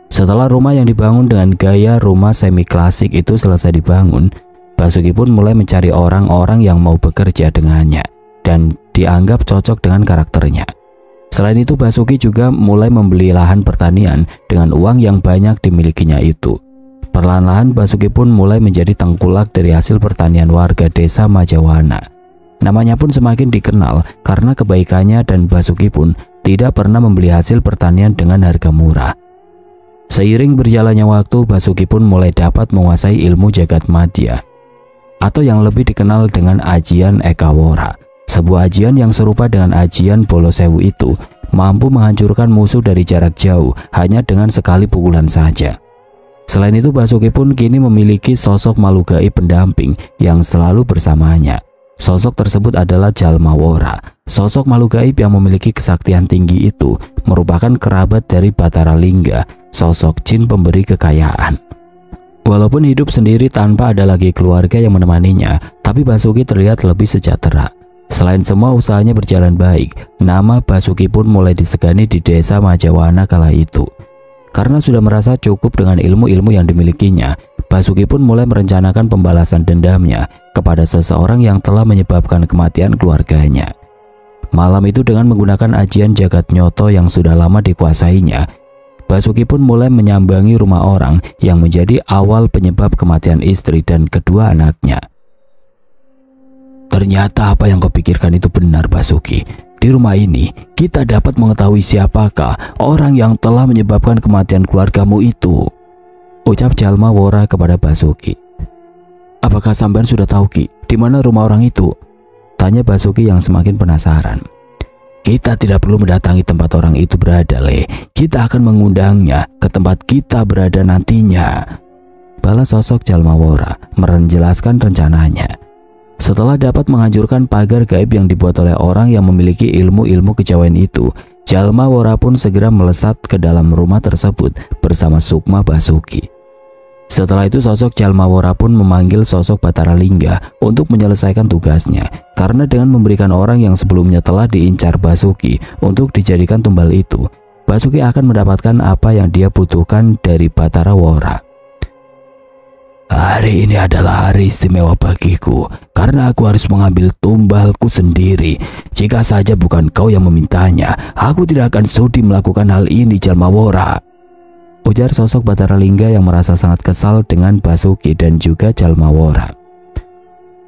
Setelah rumah yang dibangun dengan gaya rumah semi klasik itu selesai dibangun, Basuki pun mulai mencari orang-orang yang mau bekerja dengannya dan dianggap cocok dengan karakternya. Selain itu, Basuki juga mulai membeli lahan pertanian dengan uang yang banyak dimilikinya itu. Perlahan-lahan Basuki pun mulai menjadi tengkulak dari hasil pertanian warga desa Majawana. Namanya pun semakin dikenal karena kebaikannya dan Basuki pun tidak pernah membeli hasil pertanian dengan harga murah. Seiring berjalannya waktu, Basuki pun mulai dapat menguasai ilmu jagat madya, atau yang lebih dikenal dengan ajian Eka Wora. Sebuah ajian yang serupa dengan ajian Bolo Sewu itu mampu menghancurkan musuh dari jarak jauh hanya dengan sekali pukulan saja. Selain itu, Basuki pun kini memiliki sosok makhluk gaib pendamping yang selalu bersamanya. Sosok tersebut adalah Jalmawora. Sosok makhluk gaib yang memiliki kesaktian tinggi itu merupakan kerabat dari Bathara Lingga, sosok jin pemberi kekayaan. Walaupun hidup sendiri tanpa ada lagi keluarga yang menemaninya, tapi Basuki terlihat lebih sejahtera. Selain semua usahanya berjalan baik, nama Basuki pun mulai disegani di desa Majawana kala itu. Karena sudah merasa cukup dengan ilmu-ilmu yang dimilikinya, Basuki pun mulai merencanakan pembalasan dendamnya kepada seseorang yang telah menyebabkan kematian keluarganya. Malam itu dengan menggunakan ajian jagat nyoto yang sudah lama dikuasainya, Basuki pun mulai menyambangi rumah orang yang menjadi awal penyebab kematian istri dan kedua anaknya. Ternyata apa yang kau pikirkan itu benar, Basuki. Di rumah ini kita dapat mengetahui siapakah orang yang telah menyebabkan kematian keluargamu itu, ucap Jalmawora kepada Basuki. Apakah sampean sudah tahu, Ki, di mana rumah orang itu? Tanya Basuki yang semakin penasaran. Kita tidak perlu mendatangi tempat orang itu berada, Le. Kita akan mengundangnya ke tempat kita berada nantinya, balas sosok Jalmawora menjelaskan rencananya. Setelah dapat menghancurkan pagar gaib yang dibuat oleh orang yang memiliki ilmu-ilmu kejawen itu, Jalmawora pun segera melesat ke dalam rumah tersebut bersama Sukma Basuki. Setelah itu sosok Jalmawora pun memanggil sosok Bathara Lingga untuk menyelesaikan tugasnya, karena dengan memberikan orang yang sebelumnya telah diincar Basuki untuk dijadikan tumbal itu, Basuki akan mendapatkan apa yang dia butuhkan dari Bathara Wora. Hari ini adalah hari istimewa bagiku, karena aku harus mengambil tumbalku sendiri. Jika saja bukan kau yang memintanya, aku tidak akan sudi melakukan hal ini, Jalmawora, ujar sosok Bathara Lingga yang merasa sangat kesal dengan Basuki dan juga Jalmawora.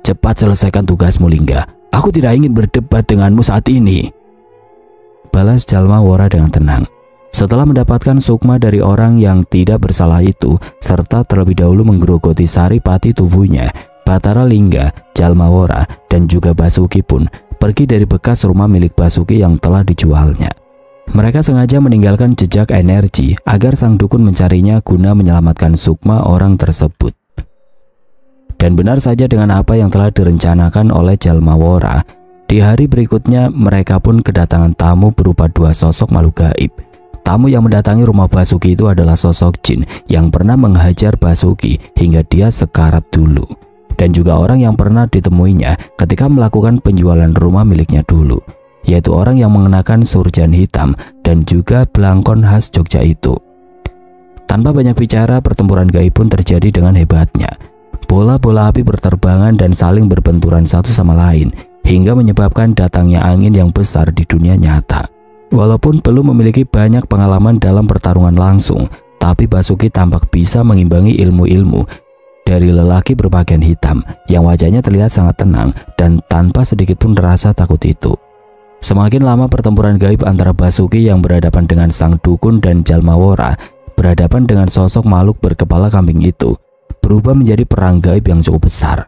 Cepat selesaikan tugasmu, Lingga. Aku tidak ingin berdebat denganmu saat ini, balas Jalmawora dengan tenang. Setelah mendapatkan sukma dari orang yang tidak bersalah itu, serta terlebih dahulu menggerogoti saripati tubuhnya, Bathara Lingga, Jalmawora, dan juga Basuki pun pergi dari bekas rumah milik Basuki yang telah dijualnya. Mereka sengaja meninggalkan jejak energi agar sang dukun mencarinya guna menyelamatkan sukma orang tersebut. Dan benar saja dengan apa yang telah direncanakan oleh Jalmawora, di hari berikutnya mereka pun kedatangan tamu berupa dua sosok makhluk gaib. Tamu yang mendatangi rumah Basuki itu adalah sosok jin yang pernah menghajar Basuki hingga dia sekarat dulu, dan juga orang yang pernah ditemuinya ketika melakukan penjualan rumah miliknya dulu, yaitu orang yang mengenakan surjan hitam dan juga belangkon khas Jogja itu. Tanpa banyak bicara, pertempuran gaib pun terjadi dengan hebatnya. Bola-bola api berterbangan dan saling berbenturan satu sama lain hingga menyebabkan datangnya angin yang besar di dunia nyata. Walaupun belum memiliki banyak pengalaman dalam pertarungan langsung, tapi Basuki tampak bisa mengimbangi ilmu-ilmu dari lelaki berpakaian hitam yang wajahnya terlihat sangat tenang dan tanpa sedikit pun rasa takut itu. Semakin lama pertempuran gaib antara Basuki yang berhadapan dengan sang dukun dan Jalmawora berhadapan dengan sosok makhluk berkepala kambing itu berubah menjadi perang gaib yang cukup besar.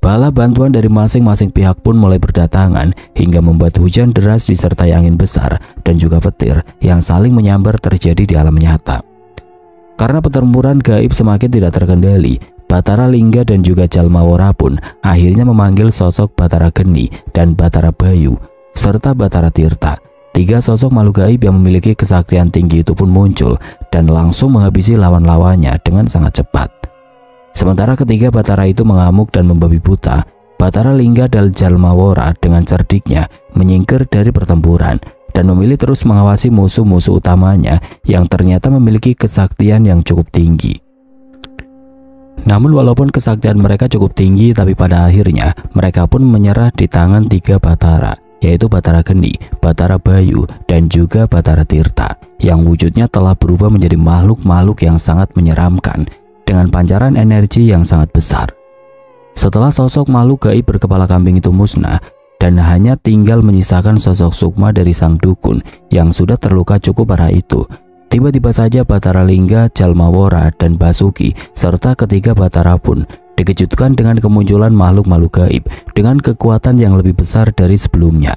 Bala bantuan dari masing-masing pihak pun mulai berdatangan hingga membuat hujan deras disertai angin besar dan juga petir yang saling menyambar terjadi di alam nyata. Karena pertempuran gaib semakin tidak terkendali, Bathara Lingga dan juga Jalmawora pun akhirnya memanggil sosok Bathara Geni dan Bathara Bayu serta Bathara Tirta. Tiga sosok makhluk gaib yang memiliki kesaktian tinggi itu pun muncul dan langsung menghabisi lawan-lawannya dengan sangat cepat. Sementara ketiga Bathara itu mengamuk dan membabi buta, Bathara Lingga dan Jalmawora dengan cerdiknya menyingkir dari pertempuran dan memilih terus mengawasi musuh-musuh utamanya yang ternyata memiliki kesaktian yang cukup tinggi. Namun walaupun kesaktian mereka cukup tinggi, tapi pada akhirnya mereka pun menyerah di tangan tiga Bathara, yaitu Bathara Geni, Bathara Bayu, dan juga Bathara Tirta, yang wujudnya telah berubah menjadi makhluk-makhluk yang sangat menyeramkan dengan pancaran energi yang sangat besar. Setelah sosok makhluk gaib berkepala kambing itu musnah dan hanya tinggal menyisakan sosok sukma dari sang dukun yang sudah terluka cukup parah itu, tiba-tiba saja Bathara Lingga, Jalmawora, dan Basuki serta ketiga Bathara pun dikejutkan dengan kemunculan makhluk-makhluk gaib dengan kekuatan yang lebih besar dari sebelumnya.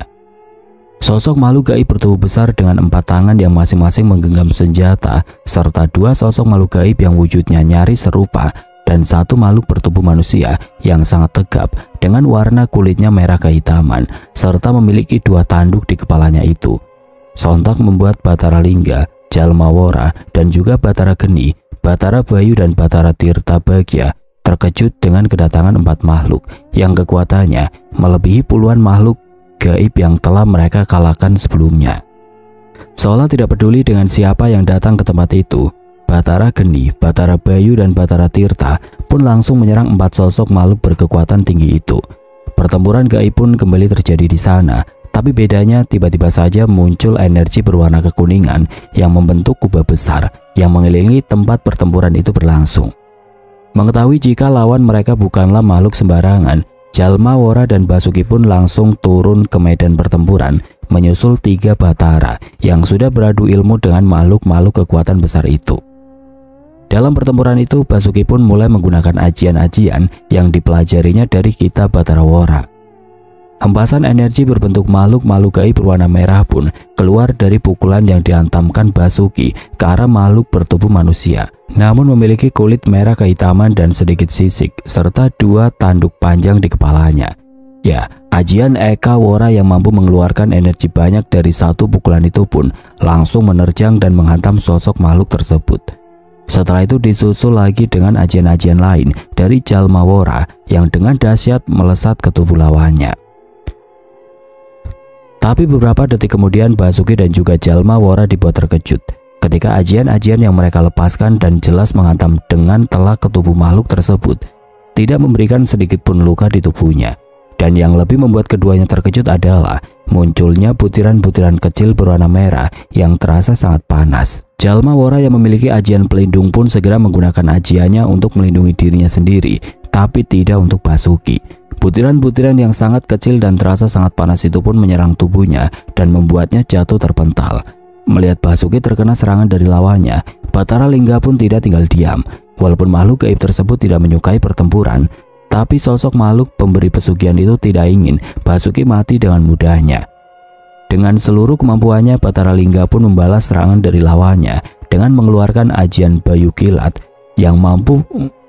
Sosok makhluk gaib bertubuh besar dengan 4 tangan yang masing-masing menggenggam senjata, serta 2 sosok makhluk gaib yang wujudnya nyaris serupa, dan 1 makhluk bertubuh manusia yang sangat tegap dengan warna kulitnya merah kehitaman, serta memiliki 2 tanduk di kepalanya itu. Sontak membuat Batara Lingga, Jalma Wora, dan juga Batara Geni, Batara Bayu, dan Batara Tirta Bagya terkejut dengan kedatangan 4 makhluk yang kekuatannya melebihi puluhan makhluk gaib yang telah mereka kalahkan sebelumnya. Seolah tidak peduli dengan siapa yang datang ke tempat itu, Batara Geni, Batara Bayu, dan Batara Tirta pun langsung menyerang 4 sosok makhluk berkekuatan tinggi itu. Pertempuran gaib pun kembali terjadi di sana, tapi bedanya tiba-tiba saja muncul energi berwarna kekuningan yang membentuk kubah besar yang mengelilingi tempat pertempuran itu berlangsung. Mengetahui jika lawan mereka bukanlah makhluk sembarangan, Jalma Wora dan Basuki pun langsung turun ke medan pertempuran menyusul 3 Batara yang sudah beradu ilmu dengan makhluk-makhluk kekuatan besar itu. Dalam pertempuran itu, Basuki pun mulai menggunakan ajian-ajian yang dipelajarinya dari kitab Batara Wora. Hempasan energi berbentuk makhluk-makhluk gaib berwarna merah pun keluar dari pukulan yang dihantamkan Basuki ke arah makhluk bertubuh manusia, namun memiliki kulit merah kehitaman dan sedikit sisik, serta 2 tanduk panjang di kepalanya. Ya, ajian Eka Wora yang mampu mengeluarkan energi banyak dari 1 pukulan itu pun langsung menerjang dan menghantam sosok makhluk tersebut. Setelah itu disusul lagi dengan ajian-ajian lain dari Jalma Wora yang dengan dahsyat melesat ke tubuh lawannya. Tapi beberapa detik kemudian Basuki dan juga Jalma Wora dibuat terkejut ketika ajian-ajian yang mereka lepaskan dan jelas menghantam dengan telak ke tubuh makhluk tersebut tidak memberikan sedikit pun luka di tubuhnya. Dan yang lebih membuat keduanya terkejut adalah munculnya butiran-butiran kecil berwarna merah yang terasa sangat panas. Jalma Wora yang memiliki ajian pelindung pun segera menggunakan ajiannya untuk melindungi dirinya sendiri, tapi tidak untuk Basuki. Butiran-butiran yang sangat kecil dan terasa sangat panas itu pun menyerang tubuhnya dan membuatnya jatuh terpental. Melihat Basuki terkena serangan dari lawannya, Batara Lingga pun tidak tinggal diam. Walaupun makhluk gaib tersebut tidak menyukai pertempuran, tapi sosok makhluk pemberi pesugihan itu tidak ingin Basuki mati dengan mudahnya. Dengan seluruh kemampuannya, Batara Lingga pun membalas serangan dari lawannya dengan mengeluarkan ajian Bayu Kilat yang mampu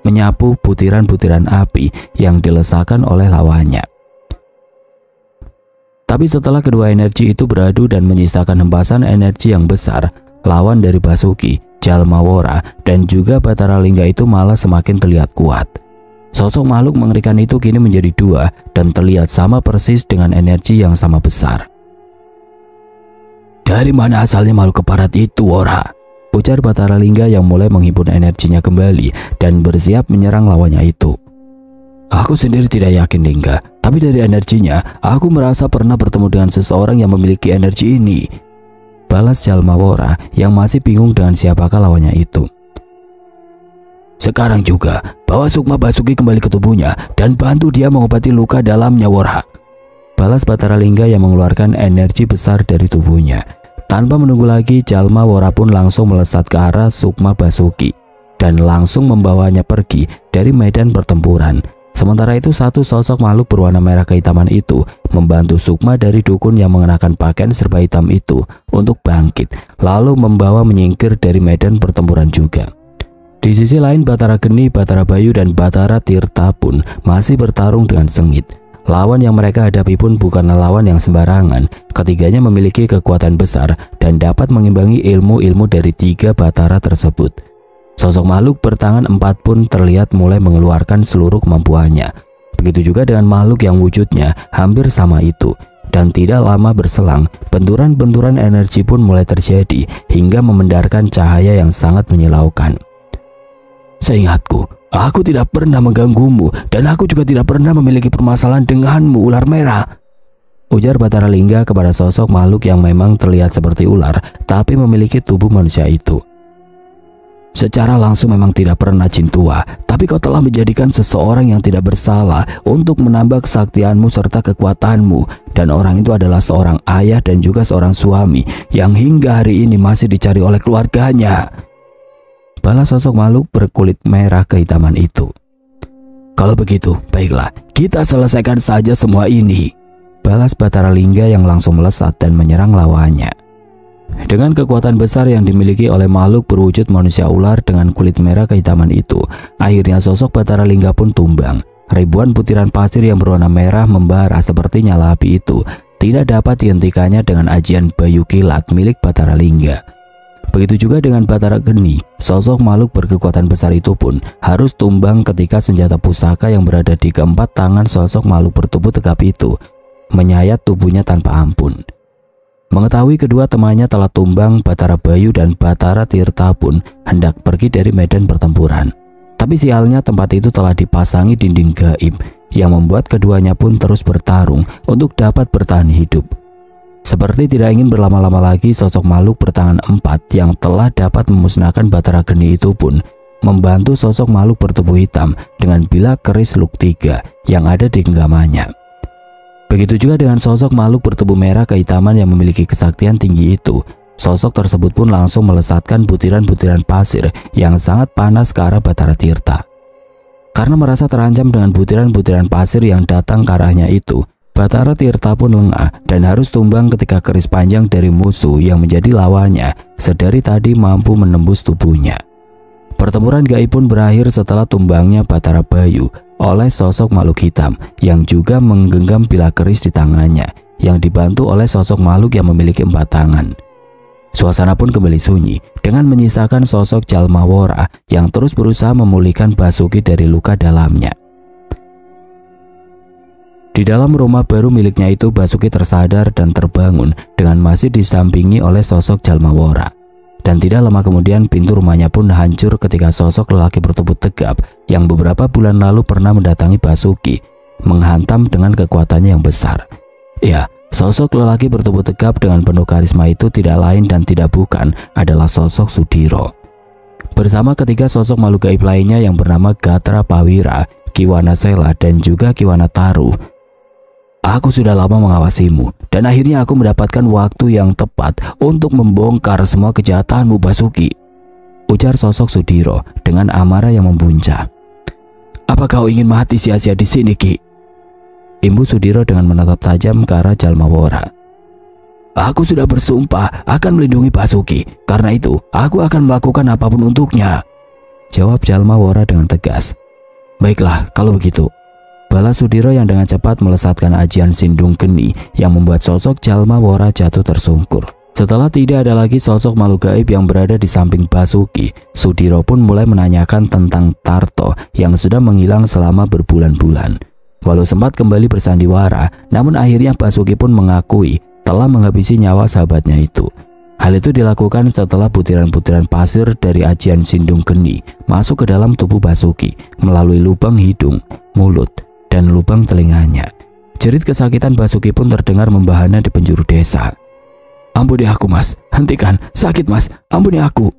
menyapu butiran-butiran api yang dilesakkan oleh lawannya. Tapi setelah kedua energi itu beradu dan menyisakan hempasan energi yang besar, lawan dari Basuki, Jalma Wora, dan juga Batara Lingga itu malah semakin terlihat kuat. Sosok makhluk mengerikan itu kini menjadi 2 dan terlihat sama persis dengan energi yang sama besar. "Dari mana asalnya makhluk keparat itu, Wora?" ujar Batara Lingga yang mulai menghimpun energinya kembali dan bersiap menyerang lawannya itu. "Aku sendiri tidak yakin, Lingga, tapi dari energinya aku merasa pernah bertemu dengan seseorang yang memiliki energi ini," balas Jalma Wora yang masih bingung dengan siapakah lawannya itu. "Sekarang juga bawa Sukma Basuki kembali ke tubuhnya dan bantu dia mengobati luka dalamnya, Wora," balas Batara Lingga yang mengeluarkan energi besar dari tubuhnya. Tanpa menunggu lagi, Jalma Wora pun langsung melesat ke arah Sukma Basuki dan langsung membawanya pergi dari medan pertempuran. Sementara itu, 1 sosok makhluk berwarna merah kehitaman itu membantu Sukma dari dukun yang mengenakan pakaian serba hitam itu untuk bangkit, lalu membawa menyingkir dari medan pertempuran juga. Di sisi lain, Batara Geni, Batara Bayu, dan Batara Tirta pun masih bertarung dengan sengit. Lawan yang mereka hadapi pun bukanlah lawan yang sembarangan. Ketiganya memiliki kekuatan besar dan dapat mengimbangi ilmu-ilmu dari 3 Batara tersebut. Sosok makhluk bertangan 4 pun terlihat mulai mengeluarkan seluruh kemampuannya. Begitu juga dengan makhluk yang wujudnya hampir sama itu. Dan tidak lama berselang, benturan-benturan energi pun mulai terjadi hingga memendarkan cahaya yang sangat menyilaukan. "Seingatku, aku tidak pernah mengganggumu dan aku juga tidak pernah memiliki permasalahan denganmu, ular merah," ujar Batara Lingga kepada sosok makhluk yang memang terlihat seperti ular tapi memiliki tubuh manusia itu. "Secara langsung memang tidak pernah jin tua, tapi kau telah menjadikan seseorang yang tidak bersalah untuk menambah kesaktianmu serta kekuatanmu, dan orang itu adalah seorang ayah dan juga seorang suami yang hingga hari ini masih dicari oleh keluarganya," balas sosok makhluk berkulit merah kehitaman itu. "Kalau begitu, baiklah, kita selesaikan saja semua ini," balas Batara Lingga yang langsung melesat dan menyerang lawannya. Dengan kekuatan besar yang dimiliki oleh makhluk berwujud manusia ular dengan kulit merah kehitaman itu, akhirnya sosok Batara Lingga pun tumbang. Ribuan butiran pasir yang berwarna merah membara seperti nyala api itu tidak dapat dihentikannya dengan ajian Bayu Kilat milik Batara Lingga. Begitu juga dengan Batara Geni, sosok makhluk berkekuatan besar itu pun harus tumbang ketika senjata pusaka yang berada di keempat tangan sosok makhluk bertubuh tegap itu menyayat tubuhnya tanpa ampun. Mengetahui kedua temannya telah tumbang, Batara Bayu dan Batara Tirta pun hendak pergi dari medan pertempuran. Tapi sialnya tempat itu telah dipasangi dinding gaib yang membuat keduanya pun terus bertarung untuk dapat bertahan hidup. Seperti tidak ingin berlama-lama lagi, sosok makhluk bertangan empat yang telah dapat memusnahkan Batara Geni itu pun membantu sosok makhluk bertubuh hitam dengan bilah keris Luk 3 yang ada di genggamannya. Begitu juga dengan sosok makhluk bertubuh merah kehitaman yang memiliki kesaktian tinggi itu. Sosok tersebut pun langsung melesatkan butiran-butiran pasir yang sangat panas ke arah Batara Tirta. Karena merasa terancam dengan butiran-butiran pasir yang datang ke arahnya itu, Batara Tirta pun lengah dan harus tumbang ketika keris panjang dari musuh yang menjadi lawannya sedari tadi mampu menembus tubuhnya. Pertempuran gaib pun berakhir setelah tumbangnya Batara Bayu oleh sosok makhluk hitam yang juga menggenggam bilah keris di tangannya yang dibantu oleh sosok makhluk yang memiliki 4 tangan. Suasana pun kembali sunyi dengan menyisakan sosok Jalmawora yang terus berusaha memulihkan Basuki dari luka dalamnya. Di dalam rumah baru miliknya itu, Basuki tersadar dan terbangun dengan masih disampingi oleh sosok Jalmawora. Dan tidak lama kemudian pintu rumahnya pun hancur ketika sosok lelaki bertubuh tegap yang beberapa bulan lalu pernah mendatangi Basuki menghantam dengan kekuatannya yang besar. Ya, sosok lelaki bertubuh tegap dengan penuh karisma itu tidak lain dan tidak bukan adalah sosok Sudiro. Bersama ketiga sosok makhluk gaib lainnya yang bernama Gatra Pawira, Kiwana Sela dan juga Kiwana Taru. Aku sudah lama mengawasimu dan akhirnya aku mendapatkan waktu yang tepat untuk membongkar semua kejahatanmu, Basuki, ujar sosok Sudiro dengan amarah yang membuncah. Apa kau ingin mati sia-sia di sini, Ki? Imbu Sudiro dengan menatap tajam ke arah Jalmawora. Aku sudah bersumpah akan melindungi Basuki, karena itu aku akan melakukan apapun untuknya, jawab Jalmawora dengan tegas. Baiklah, kalau begitu, balas Sudiro yang dengan cepat melesatkan ajian Sindung Geni yang membuat sosok Jalmawora jatuh tersungkur. Setelah tidak ada lagi sosok makhluk gaib yang berada di samping Basuki, Sudiro pun mulai menanyakan tentang Tarto yang sudah menghilang selama berbulan-bulan. Walau sempat kembali bersandiwara, namun akhirnya Basuki pun mengakui telah menghabisi nyawa sahabatnya itu. Hal itu dilakukan setelah butiran-butiran pasir dari ajian Sindung Geni masuk ke dalam tubuh Basuki melalui lubang hidung, mulut, dan lubang telinganya. Jerit kesakitan Basuki pun terdengar membahana di penjuru desa. Ampuni aku, Mas, hentikan, sakit, Mas, ampuni aku,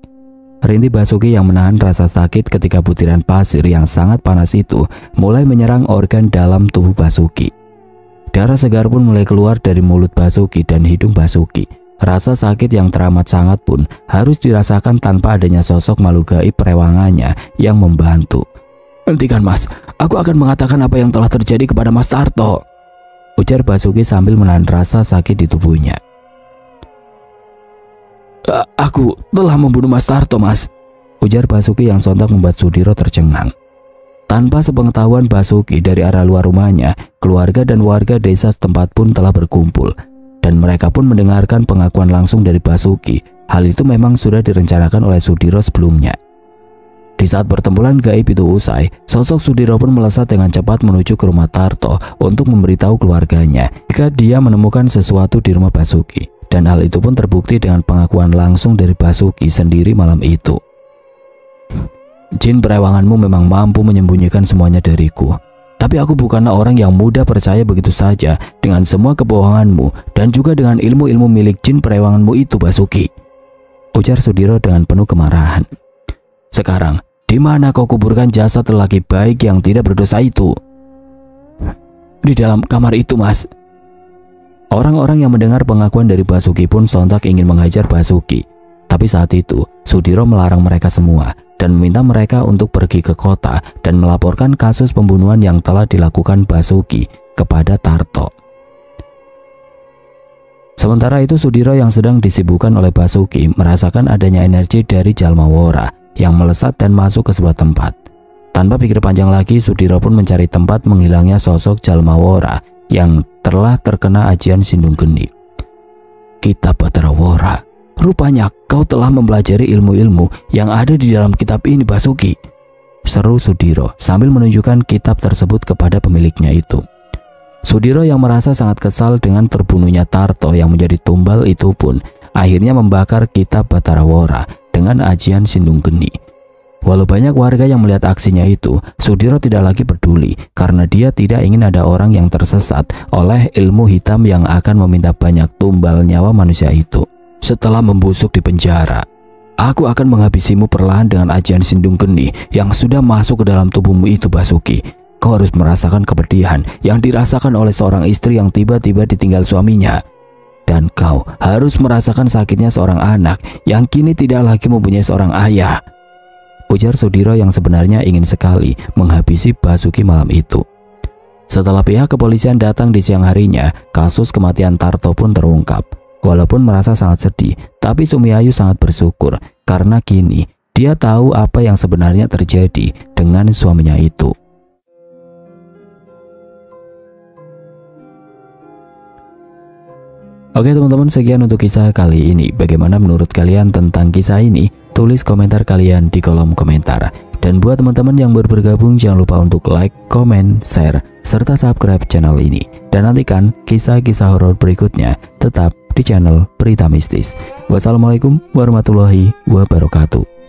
rintih Basuki yang menahan rasa sakit ketika butiran pasir yang sangat panas itu mulai menyerang organ dalam tubuh Basuki. Darah segar pun mulai keluar dari mulut Basuki dan hidung Basuki. Rasa sakit yang teramat sangat pun harus dirasakan tanpa adanya sosok makhluk gaib perewangannya yang membantu. Hentikan, Mas, aku akan mengatakan apa yang telah terjadi kepada Mas Tarto, ujar Basuki sambil menahan rasa sakit di tubuhnya. Aku telah membunuh Mas Tarto, Mas, ujar Basuki yang sontak membuat Sudiro tercengang. Tanpa sepengetahuan Basuki, dari arah luar rumahnya, keluarga dan warga desa setempat pun telah berkumpul. Dan mereka pun mendengarkan pengakuan langsung dari Basuki. Hal itu memang sudah direncanakan oleh Sudiro sebelumnya. Di saat pertempuran gaib itu usai, sosok Sudiro pun melesat dengan cepat menuju ke rumah Tarto untuk memberitahu keluarganya jika dia menemukan sesuatu di rumah Basuki. Dan hal itu pun terbukti dengan pengakuan langsung dari Basuki sendiri malam itu. Jin perewanganmu memang mampu menyembunyikan semuanya dariku. Tapi aku bukanlah orang yang mudah percaya begitu saja dengan semua kebohonganmu dan juga dengan ilmu-ilmu milik jin perewanganmu itu, Basuki, ujar Sudiro dengan penuh kemarahan. Sekarang, di mana kau kuburkan jasad lelaki baik yang tidak berdosa itu? Di dalam kamar itu, Mas. Orang-orang yang mendengar pengakuan dari Basuki pun sontak ingin menghajar Basuki. Tapi saat itu, Sudiro melarang mereka semua dan meminta mereka untuk pergi ke kota dan melaporkan kasus pembunuhan yang telah dilakukan Basuki kepada Tarto. Sementara itu Sudiro yang sedang disibukkan oleh Basuki merasakan adanya energi dari Jalmawora yang melesat dan masuk ke sebuah tempat. Tanpa pikir panjang lagi, Sudiro pun mencari tempat menghilangnya sosok Jalmawora yang telah terkena ajian Sindung Geni. Kitab Batara Wora, rupanya kau telah mempelajari ilmu-ilmu yang ada di dalam kitab ini, Basuki, seru Sudiro sambil menunjukkan kitab tersebut kepada pemiliknya itu. Sudiro yang merasa sangat kesal dengan terbunuhnya Tarto yang menjadi tumbal itu pun akhirnya membakar kitab Batara Wora dengan ajian Sindung Geni. Walau banyak warga yang melihat aksinya itu, Sudiro tidak lagi peduli karena dia tidak ingin ada orang yang tersesat oleh ilmu hitam yang akan meminta banyak tumbal nyawa manusia itu. Setelah membusuk di penjara, aku akan menghabisimu perlahan dengan ajian Sindung Geni yang sudah masuk ke dalam tubuhmu itu, Basuki. Kau harus merasakan kepedihan yang dirasakan oleh seorang istri yang tiba-tiba ditinggal suaminya. Dan kau harus merasakan sakitnya seorang anak yang kini tidak lagi mempunyai seorang ayah, ujar Sudiro yang sebenarnya ingin sekali menghabisi Basuki malam itu. Setelah pihak kepolisian datang di siang harinya, kasus kematian Tarto pun terungkap. Walaupun merasa sangat sedih, tapi Sumiayu sangat bersyukur karena kini dia tahu apa yang sebenarnya terjadi dengan suaminya itu. Oke teman-teman, sekian untuk kisah kali ini. Bagaimana menurut kalian tentang kisah ini? Tulis komentar kalian di kolom komentar. Dan buat teman-teman yang baru bergabung, jangan lupa untuk like, comment, share, serta subscribe channel ini. Dan nantikan kisah-kisah horor berikutnya tetap di channel Berita Mistis. Wassalamualaikum warahmatullahi wabarakatuh.